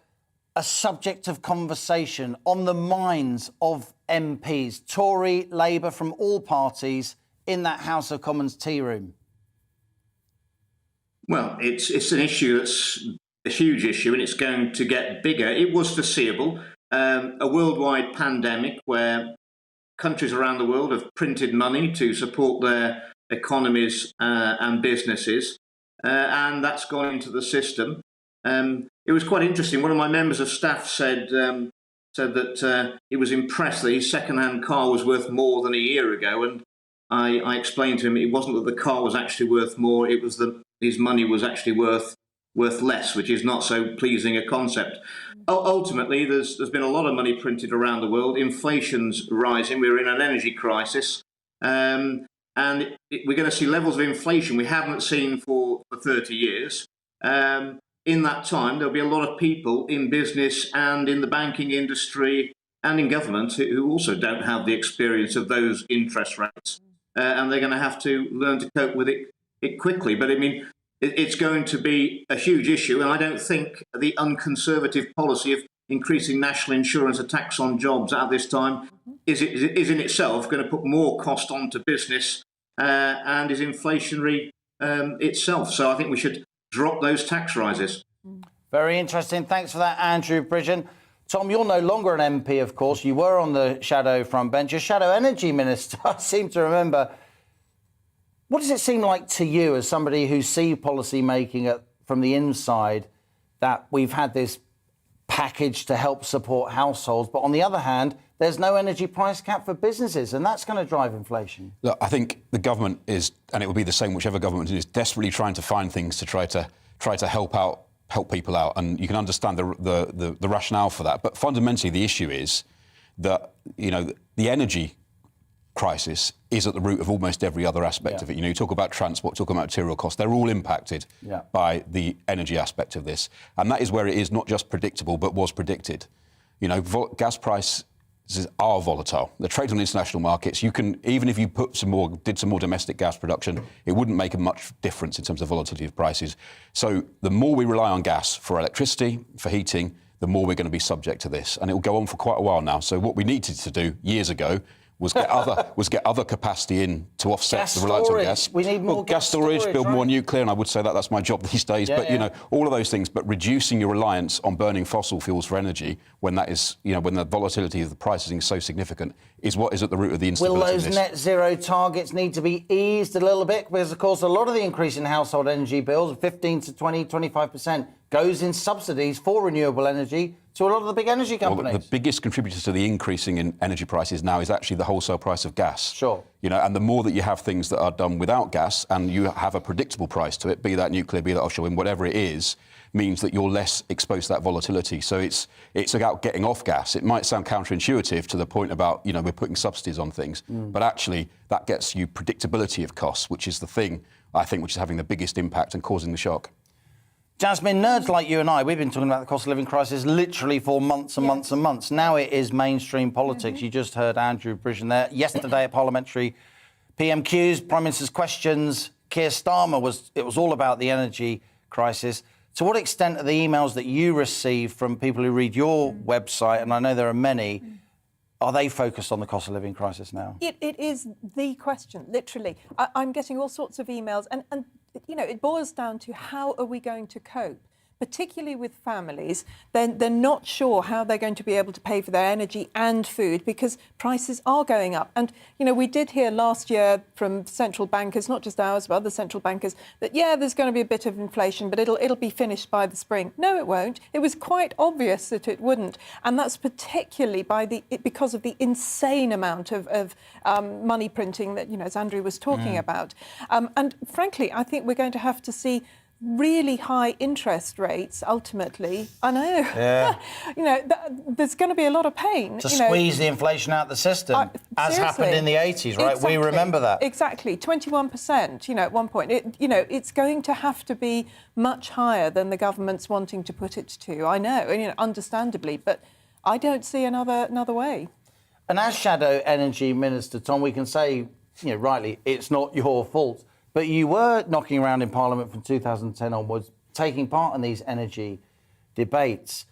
a subject of conversation on the minds of MPs, Tory, Labour, from all parties in that House of Commons tea room. Well, it's an issue that's a huge issue, and it's going to get bigger. It was foreseeable. A worldwide pandemic where countries around the world have printed money to support their economies and businesses, and that's gone into the system. It was quite interesting. One of my members of staff said that he was impressed that his second-hand car was worth more than a year ago, and I explained to him it wasn't that the car was actually worth more, it was that his money was actually worth less, which is not so pleasing a concept. Ultimately, there's been a lot of money printed around the world. Inflation's rising. We're in an energy crisis. And we're going to see levels of inflation we haven't seen for 30 years. In that time, there'll be a lot of people in business and in the banking industry and in government who also don't have the experience of those interest rates. And they're going to have to learn to cope with it quickly. But I mean, it's going to be a huge issue. And I don't think the unconservative policy of increasing national insurance, a tax on jobs at this time, is in itself going to put more cost onto business and is inflationary itself. So I think we should drop those tax rises. Very interesting. Thanks for that, Andrew Bridgen. Tom, you're no longer an MP, of course. You were on the shadow front bench. You're Shadow Energy Minister, I seem to remember. What does it seem like to you, as somebody who sees policy making from the inside, that we've had this package to help support households, but on the other hand, there's no energy price cap for businesses, and that's going to drive inflation? Look, I think the government is, and it will be the same whichever government is, desperately trying to find things to try to help people out, and you can understand the rationale for that. But fundamentally, the issue is that the energy crisis is at the root of almost every other aspect of it. You talk about transport, talk about material costs, they're all impacted by the energy aspect of this. And that is where it is not just predictable, but was predicted. Gas prices are volatile. They're traded on international markets. You can, even if you did some more domestic gas production, it wouldn't make a much difference in terms of volatility of prices. So the more we rely on gas for electricity, for heating, the more we're going to be subject to this. And it will go on for quite a while now. So what we needed to do years ago was get other capacity in to offset the reliance on gas. We need more gas storage, build more nuclear, and I would say that's my job these days. All of those things. But reducing your reliance on burning fossil fuels for energy when that is, when the volatility of the pricing is so significant, is what is at the root of the instability. Will those net zero targets need to be eased a little bit? Because of course, a lot of the increase in household energy bills, 15 to 20, 25%, goes in subsidies for renewable energy to a lot of the big energy companies. Well, the biggest contributor to the increasing in energy prices now is actually the wholesale price of gas. Sure. And the more that you have things that are done without gas and you have a predictable price to it, be that nuclear, be that offshore wind, whatever it is, means that you're less exposed to that volatility. So it's about getting off gas. It might sound counterintuitive to the point about, we're putting subsidies on things, but actually that gets you predictability of costs, which is the thing, I think, which is having the biggest impact and causing the shock. Jasmine, nerds like you and I, we've been talking about the cost of living crisis literally for months and months and months. Now it is mainstream politics. You just heard Andrew Bridgen there. Yesterday at parliamentary PMQs, Prime Minister's questions, Keir Starmer it was all about the energy crisis. To what extent are the emails that you receive from people who read your website, and I know there are many, are they focused on the cost of living crisis now? It is the question, literally. I'm getting all sorts of emails, and you know, it boils down to how are we going to cope? Particularly with families, they're not sure how they're going to be able to pay for their energy and food because prices are going up. And, you know, we did hear last year from central bankers, not just ours, but other central bankers, that, yeah, there's going to be a bit of inflation, but it'll be finished by the spring. No, it won't. It was quite obvious that it wouldn't. And that's particularly because of the insane amount of money printing that, you know, as Andrew was talking about. And frankly, I think we're going to have to see really high interest rates ultimately. I know. Yeah. You know, there's going to be a lot of pain. To squeeze the inflation out of the system, as happened in the 80s, right? Exactly. We remember that. Exactly. 21%, you know, at one point. It's going to have to be much higher than the government's wanting to put it to. I know, and, you know, understandably, but I don't see another way. And as Shadow Energy Minister, Tom, we can say, you know, rightly, it's not your fault. But you were knocking around in Parliament from 2010 onwards, taking part in these energy debates.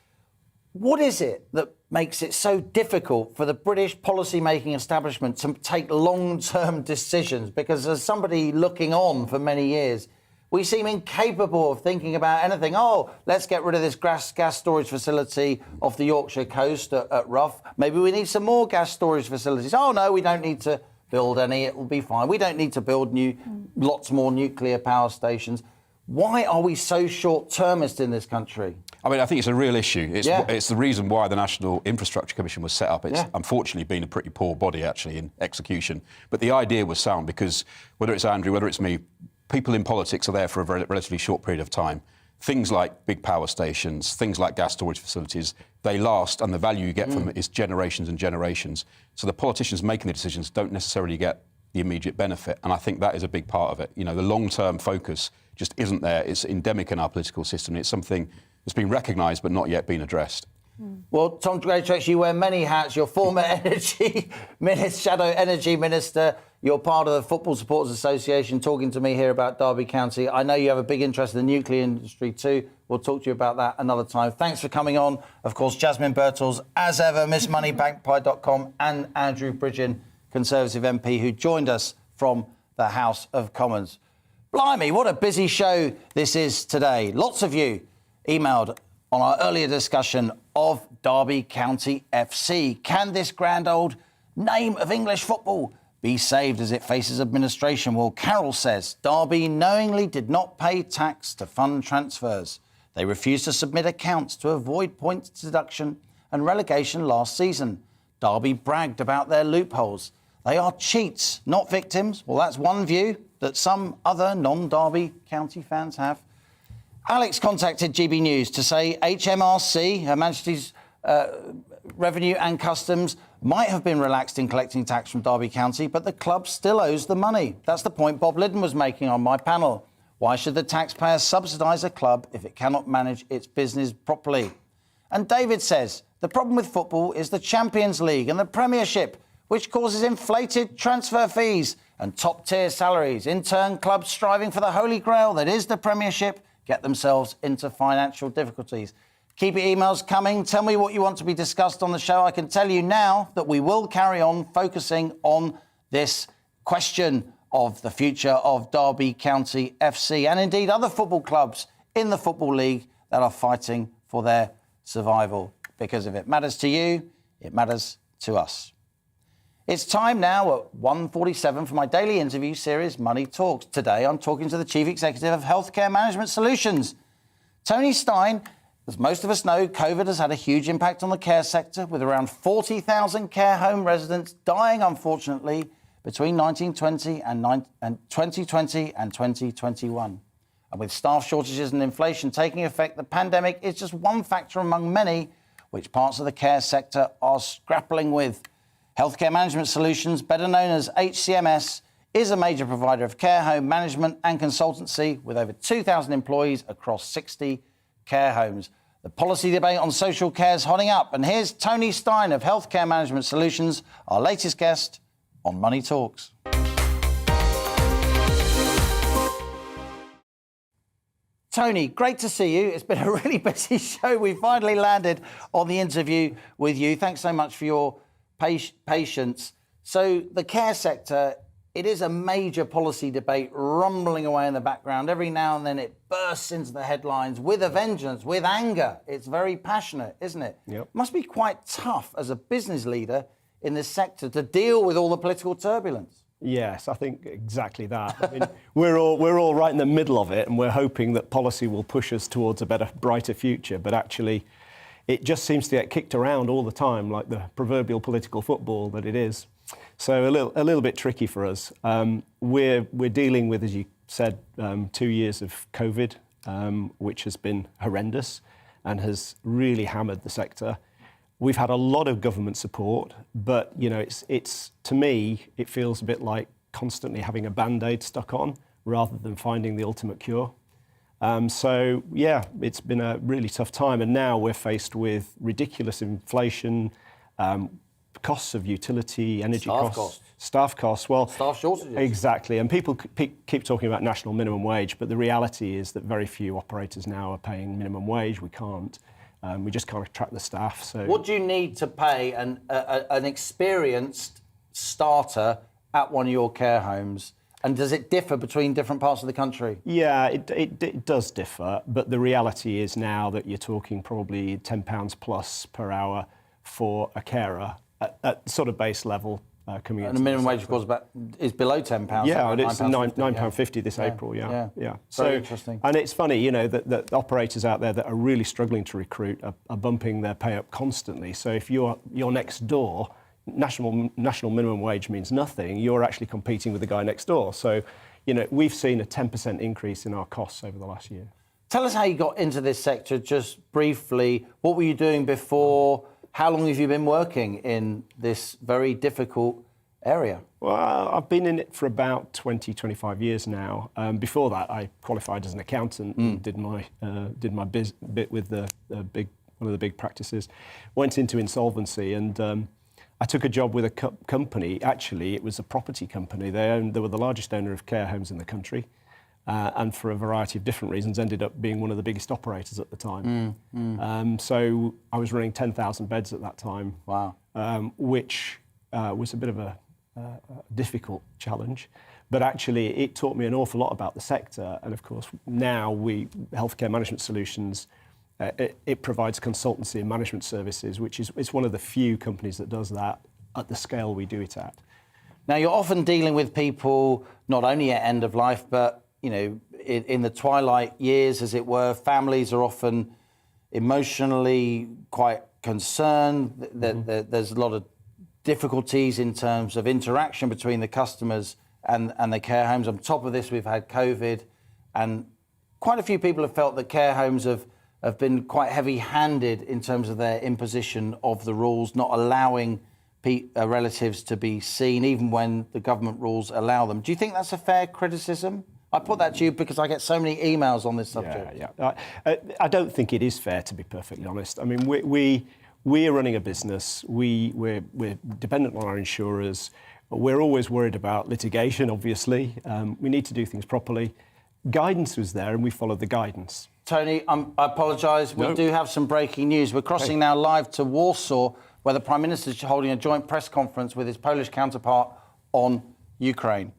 What is it that makes it so difficult for the British policy-making establishment to take long-term decisions? Because as somebody looking on for many years, we seem incapable of thinking about anything. Oh, let's get rid of this gas storage facility off the Yorkshire coast at Rough. Maybe we need some more gas storage facilities. Oh, no, we don't need to build any, it will be fine. We don't need to build lots more nuclear power stations. Why are we so short-termist in this country? I mean, I think it's a real issue. It's the reason why the National Infrastructure Commission was set up. It's unfortunately been a pretty poor body, actually, in execution. But the idea was sound because whether it's Andrew, whether it's me, people in politics are there for a relatively short period of time. Things like big power stations, things like gas storage facilities, they last, and the value you get from it is generations and generations. So the politicians making the decisions don't necessarily get the immediate benefit, and I think that is a big part of it. You know, the long-term focus just isn't there. It's endemic in our political system. It's something that's been recognised but not yet been addressed. Well, Tom Greatrex, you wear many hats. You're former energy minister, Shadow Energy Minister. You're part of the Football Supporters Association, talking to me here about Derby County. I know you have a big interest in the nuclear industry too. We'll talk to you about that another time. Thanks for coming on. Of course, Jasmine Birtles, as ever, MissMoneyBankPie.com, and Andrew Bridgen, Conservative MP, who joined us from the House of Commons. Blimey, what a busy show this is today. Lots of you emailed on our earlier discussion of Derby County FC. Can this grand old name of English football be saved as it faces administration? Well, Carol says Derby knowingly did not pay tax to fund transfers. They refused to submit accounts to avoid points deduction and relegation last season. Derby bragged about their loopholes. They are cheats, not victims. Well, that's one view that some other non-Derby County fans have. Alex contacted GB News to say HMRC, Her Majesty's Revenue and Customs, might have been relaxed in collecting tax from Derby County, but the club still owes the money. That's the point Bob Liddon was making on my panel. Why should the taxpayer subsidise a club if it cannot manage its business properly? And David says the problem with football is the Champions League and the Premiership, which causes inflated transfer fees and top-tier salaries. In turn, clubs striving for the holy grail that is the Premiership get themselves into financial difficulties. Keep your emails coming. Tell me what you want to be discussed on the show. I can tell you now that we will carry on focusing on this question of the future of Derby County FC and indeed other football clubs in the Football League that are fighting for their survival. Because if it matters to you, it matters to us. It's time now at 1:47 for my daily interview series, Money Talks. Today, I'm talking to the Chief Executive of Healthcare Management Solutions, Tony Stein. As most of us know, COVID has had a huge impact on the care sector, with around 40,000 care home residents dying, unfortunately, between 2020 and 2021. And with staff shortages and inflation taking effect, the pandemic is just one factor among many which parts of the care sector are grappling with. Healthcare Management Solutions, better known as HCMS, is a major provider of care home management and consultancy with over 2,000 employees across 60 care homes. The policy debate on social care is hotting up, and here's Tony Stein of Healthcare Management Solutions, our latest guest on Money Talks. Tony, great to see you. It's been a really busy show. We finally landed on the interview with you. Thanks so much for your patience. So the care sector, it is a major policy debate rumbling away in the background. Every now and then it bursts into the headlines with a vengeance, with anger. It's very passionate, isn't it? Yep. Must be quite tough as a business leader in this sector to deal with all the political turbulence. Yes, I think exactly that. I mean, we're all right in the middle of it, and we're hoping that policy will push us towards a better, brighter future. But actually, it just seems to get kicked around all the time, like the proverbial political football that it is. So a little bit tricky for us. We're dealing with, as you said, 2 years of COVID, which has been horrendous and has really hammered the sector. We've had a lot of government support, but you know, it's to me, it feels a bit like constantly having a Band-Aid stuck on rather than finding the ultimate cure. So yeah, it's been a really tough time, and now we're faced with ridiculous inflation, costs of utility, energy staff costs. Well, staff shortages. Exactly, and people keep talking about national minimum wage, but the reality is that very few operators now are paying minimum wage. We can't. We just can't attract the staff. So, what do you need to pay an experienced starter at one of your care homes? And does it differ between different parts of the country? Yeah, it does differ. But the reality is now that you're talking probably £10 plus per hour for a carer at sort of base level. Coming and the minimum wage, of course, is below £10. Yeah, and it's £9.50 this April. Yeah. Very interesting. And it's funny, you know, that operators out there that are really struggling to recruit are bumping their pay up constantly. So if you're next door, national minimum wage means nothing. You're actually competing with the guy next door. So, you know, we've seen a 10% increase in our costs over the last year. Tell us how you got into this sector, just briefly. What were you doing before? How long have you been working in this very difficult area? Well, I've been in it for about 25 years now. Before that, I qualified as an accountant and did my bit with one of the big practices. Went into insolvency, and I took a job with a company. Actually, it was a property company. They were the largest owner of care homes in the country. And for a variety of different reasons, ended up being one of the biggest operators at the time. So I was running 10,000 beds at that time. Wow. Which was a bit of a difficult challenge. But actually, it taught me an awful lot about the sector. And of course, now Healthcare Management Solutions, it provides consultancy and management services, which is it's one of the few companies that does that at the scale we do it at. Now, you're often dealing with people not only at end of life, but you know, in the twilight years, as it were. Families are often emotionally quite concerned. There's a lot of difficulties in terms of interaction between the customers and the care homes. On top of this, we've had COVID, and quite a few people have felt that care homes have been quite heavy-handed in terms of their imposition of the rules, not allowing relatives to be seen, even when the government rules allow them. Do you think that's a fair criticism? I put that to you because I get so many emails on this subject. Yeah. I don't think it is fair, to be perfectly honest. I mean, we're running a business. We're dependent on our insurers. We're always worried about litigation, obviously. We need to do things properly. Guidance was there, and we followed the guidance. Tony, I apologise. We do have some breaking news. We're crossing now live to Warsaw, where the Prime Minister is holding a joint press conference with his Polish counterpart on Ukraine.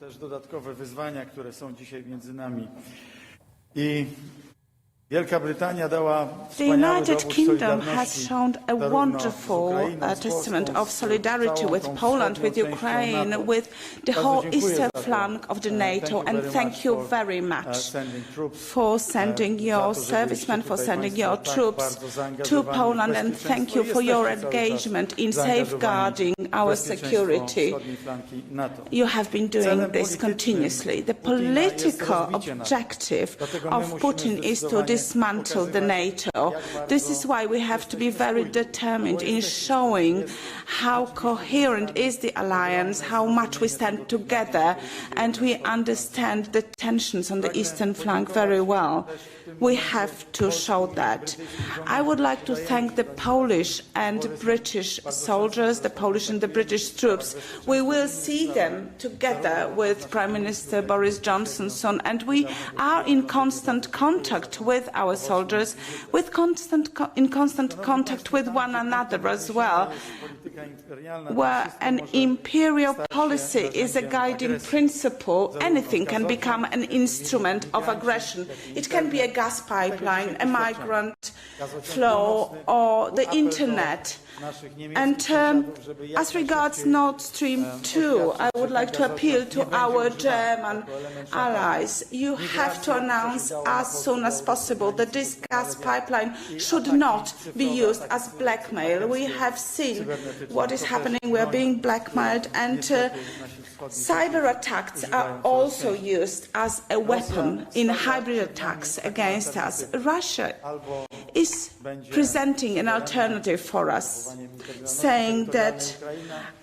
Też dodatkowe wyzwania, które są dzisiaj między nami. I Wielka Brytania dała The United Kingdom has shown a wonderful testament of solidarity with Poland, with Ukraine, with the whole eastern flank of the NATO, and thank you very much for sending your servicemen, for sending your troops to Poland, and thank you for your engagement in safeguarding our security. You have been doing this continuously. The political objective of Putin is to dismantle the NATO. This is why we have to be very determined in showing how coherent is the alliance, how much we stand together, and we understand the tensions on the eastern flank very well. We have to show that. I would like to thank the Polish and British soldiers, the Polish and the British troops. We will see them together with Prime Minister Boris Johnson soon, and we are in constant contact with our soldiers, in constant contact with one another as well, where an imperial policy is a guiding principle. Anything can become an instrument of aggression. It can be a gas pipeline, a migrant flow, or the internet. And as regards Nord Stream 2, I would like to appeal to our German allies. You have to announce as soon as possible that this gas pipeline should not be used as blackmail. We have seen what is happening. We are being blackmailed, and cyber attacks are also used as a weapon in hybrid attacks against us. Russia is presenting an alternative for us, saying that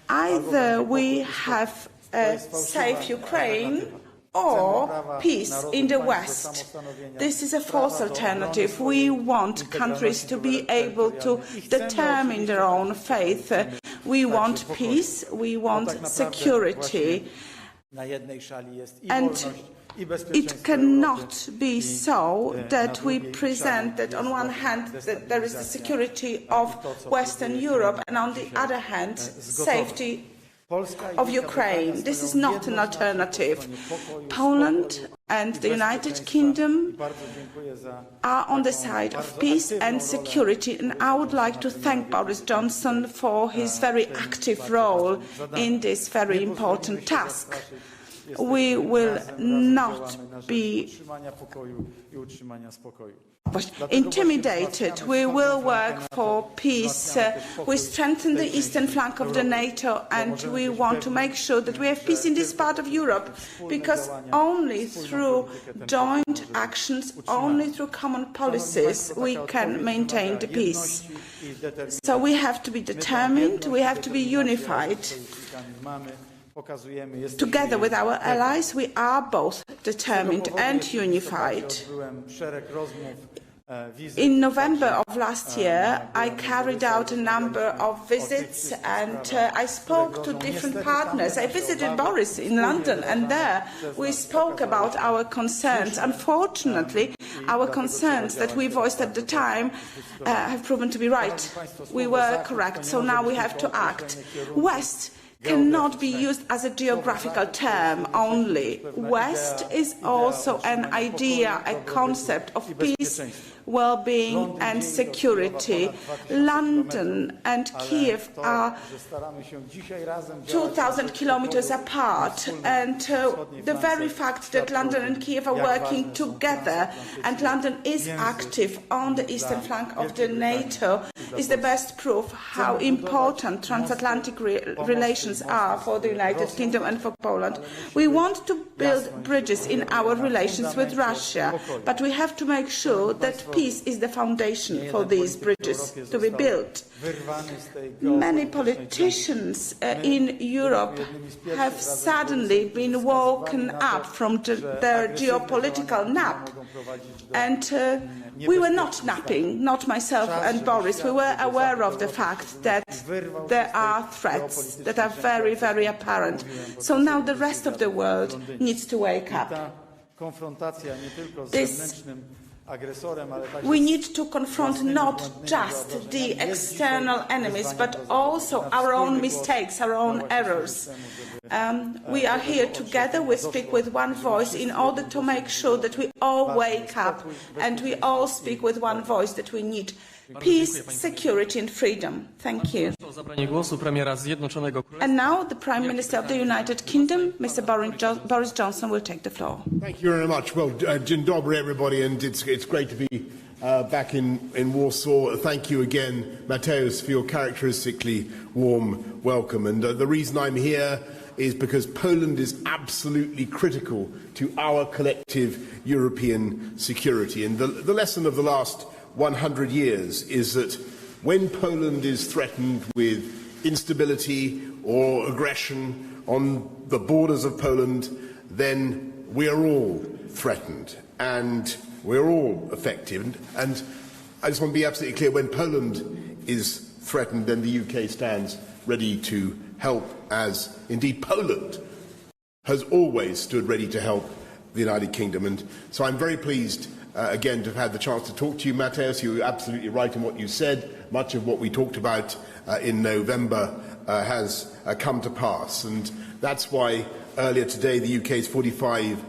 either we have a safe Ukraine or peace in the West. This is a false alternative. We want countries to be able to determine their own fate. We want peace, we want security, and it cannot be so that we present that on one hand that there is the security of Western Europe and on the other hand safety of Ukraine. This is not an alternative. Poland and the United Kingdom are on the side of peace and security, and I would like to thank Boris Johnson for his very active role in this very important task. We will not be intimidated. We will work for peace. We strengthen the eastern flank of the NATO, and we want to make sure that we have peace in this part of Europe, because only through joint actions, only through common policies, we can maintain the peace. So we have to be determined, we have to be unified. Together with our allies, we are both determined and unified. In November of last year, I carried out a number of visits, and I spoke to different partners. I visited Boris in London, and there we spoke about our concerns. Unfortunately, our concerns that we voiced at the time have proven to be right. We were correct, so now we have to act. West cannot be used as a geographical term only. West is also an idea, a concept of peace, well-being and security. London and Kiev are 2,000 kilometers apart, and the very fact that London and Kiev are working together and London is active on the eastern flank of the NATO is the best proof how important transatlantic relations are for the United Kingdom and for Poland. We want to build bridges in our relations with Russia, but we have to make sure that peace is the foundation for these bridges to be built. Many politicians in Europe have suddenly been woken up from their geopolitical nap, and we were not napping, not myself and Boris. We were aware of the fact that there are threats that are very, very apparent. So now the rest of the world needs to wake up. We need to confront not just the external enemies, but also our own mistakes, our own errors. We are here together, we speak with one voice in order to make sure that we all wake up and we all speak with one voice, that we need peace, security and freedom. Thank you. And now the Prime Minister of the United Kingdom, Mr. Boris Johnson, will take the floor. Thank you very much. Well, dzień dobry everybody, and it's great to be back in Warsaw. Thank you again, Mateusz, for your characteristically warm welcome. And the reason I'm here is because Poland is absolutely critical to our collective European security. And the lesson of the last 100 years is that when Poland is threatened with instability or aggression on the borders of Poland, then we are all threatened and we're all affected. And I just want to be absolutely clear, when Poland is threatened, then the UK stands ready to help, as indeed Poland has always stood ready to help the United Kingdom. And so I'm very pleased again to have had the chance to talk to you, Mateusz. You're absolutely right in what you said. Much of what we talked about in November has come to pass. And that's why earlier today the UK's 45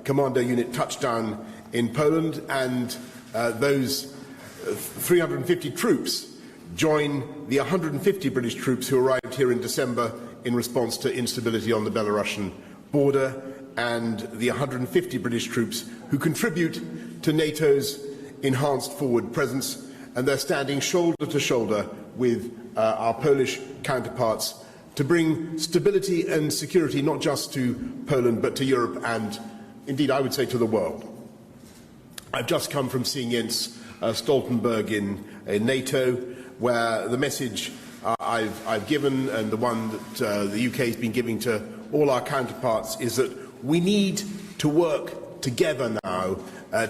Commando unit touched down in Poland, and those 350 troops join the 150 British troops who arrived here in December in response to instability on the Belarusian border, and the 150 British troops who contribute to NATO's enhanced forward presence, and they're standing shoulder to shoulder with our Polish counterparts to bring stability and security not just to Poland but to Europe and indeed I would say to the world. I've just come from seeing Jens Stoltenberg in NATO, where the message I've given, and the one that the UK has been giving to all our counterparts, is that we need to work together now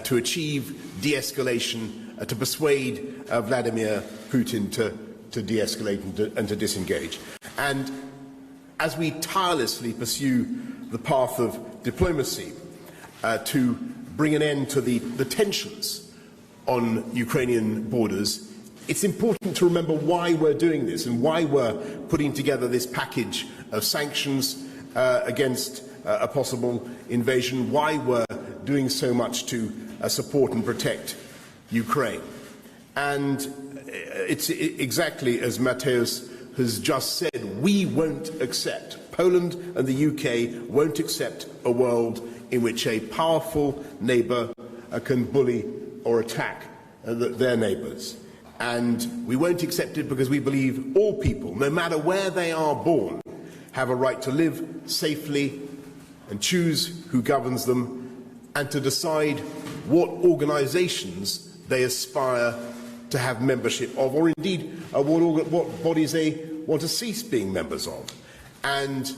to achieve de-escalation, to persuade Vladimir Putin to de-escalate and to disengage. And as we tirelessly pursue the path of diplomacy to bring an end to the tensions on Ukrainian borders, it's important to remember why we're doing this and why we're putting together this package of sanctions against a possible invasion, why we're doing so much to support and protect Ukraine. And it's exactly as Mateusz has just said, we won't accept, Poland and the UK won't accept a world in which a powerful neighbour can bully or attack their neighbours. And we won't accept it because we believe all people, no matter where they are born, have a right to live safely and choose who governs them and to decide what organisations they aspire to have membership of, or indeed what bodies they want to cease being members of. And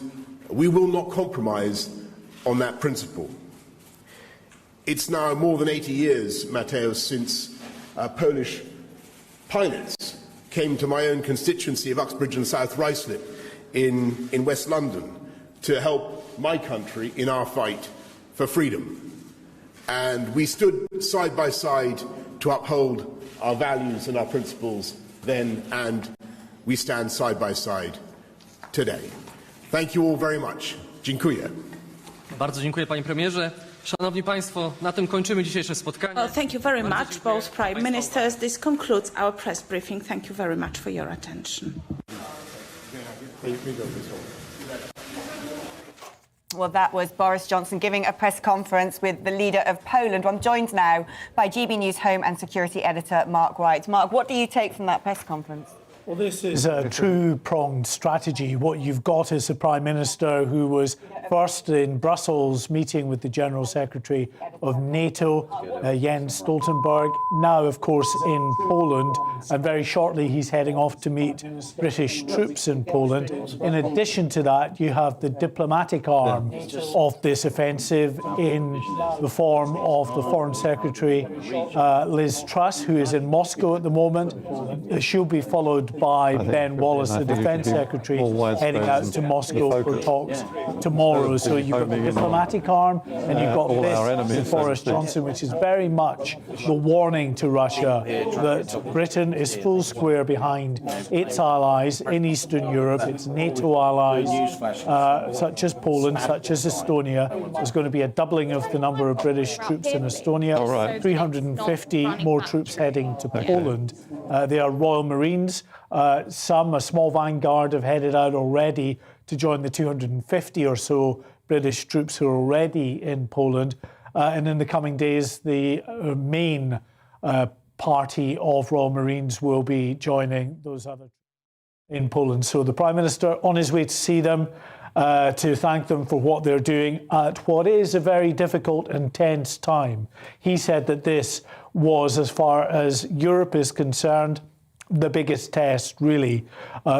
we will not compromise on that principle. It's now more than 80 years, Mateusz, since Polish pilots came to my own constituency of Uxbridge and South Ruislip in West London to help my country in our fight for freedom. And we stood side by side to uphold our values and our principles then, and we stand side by side today. Thank you all very much. Dziękuję. Bardzo dziękuję, panie premierze. Szanowni państwo, na tym kończymy dzisiejsze spotkanie. Well, thank you very much, both prime ministers. This concludes our press briefing. Thank you very much for your attention. Well, that was Boris Johnson giving a press conference with the leader of Poland. I'm joined now by GB News Home and Security Editor Mark Wright. Mark, what do you take from that press conference? Well, this is a two-pronged strategy. What you've got is the Prime Minister who was first in Brussels meeting with the General Secretary of NATO, Jens Stoltenberg, now, of course, in Poland, and very shortly he's heading off to meet British troops in Poland. In addition to that, you have the diplomatic arm of this offensive in the form of the Foreign Secretary, Liz Truss, who is in Moscow at the moment. She'll be followed by Ben Wallace, the Defence Secretary, heading out to Moscow for talks tomorrow. So you've got the diplomatic arm and you've got this, Boris Johnson, which is very much the warning to Russia that Britain is full square behind its allies in Eastern Europe, its NATO allies, such as Poland, such as Estonia. There's going to be a doubling of the number of British troops in Estonia, 350 more troops heading to Poland. They are Royal Marines. A small vanguard, have headed out already to join the 250 or so British troops who are already in Poland. and in the coming days, the main party of Royal Marines will be joining those other in Poland. So the Prime Minister on his way to see them, to thank them for what they're doing at what is a very difficult and tense time. He said that this was, as far as Europe is concerned, the biggest test, really,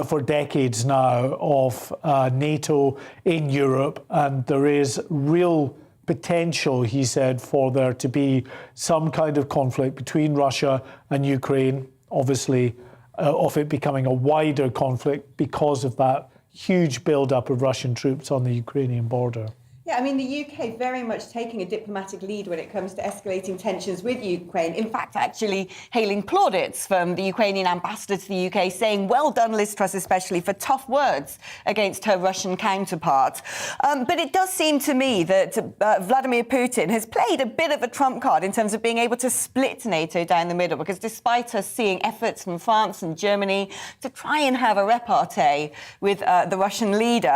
for decades now of NATO in Europe. And there is real potential, he said, for there to be some kind of conflict between Russia and Ukraine, obviously, of it becoming a wider conflict because of that huge build-up of Russian troops on the Ukrainian border. Yeah, I mean, the UK very much taking a diplomatic lead when it comes to escalating tensions with Ukraine. In fact, actually hailing plaudits from the Ukrainian ambassador to the UK, saying, well done, Liz Truss, especially for tough words against her Russian counterpart. But it does seem to me that Vladimir Putin has played a bit of a trump card in terms of being able to split NATO down the middle, because despite us seeing efforts from France and Germany to try and have a repartee with the Russian leader,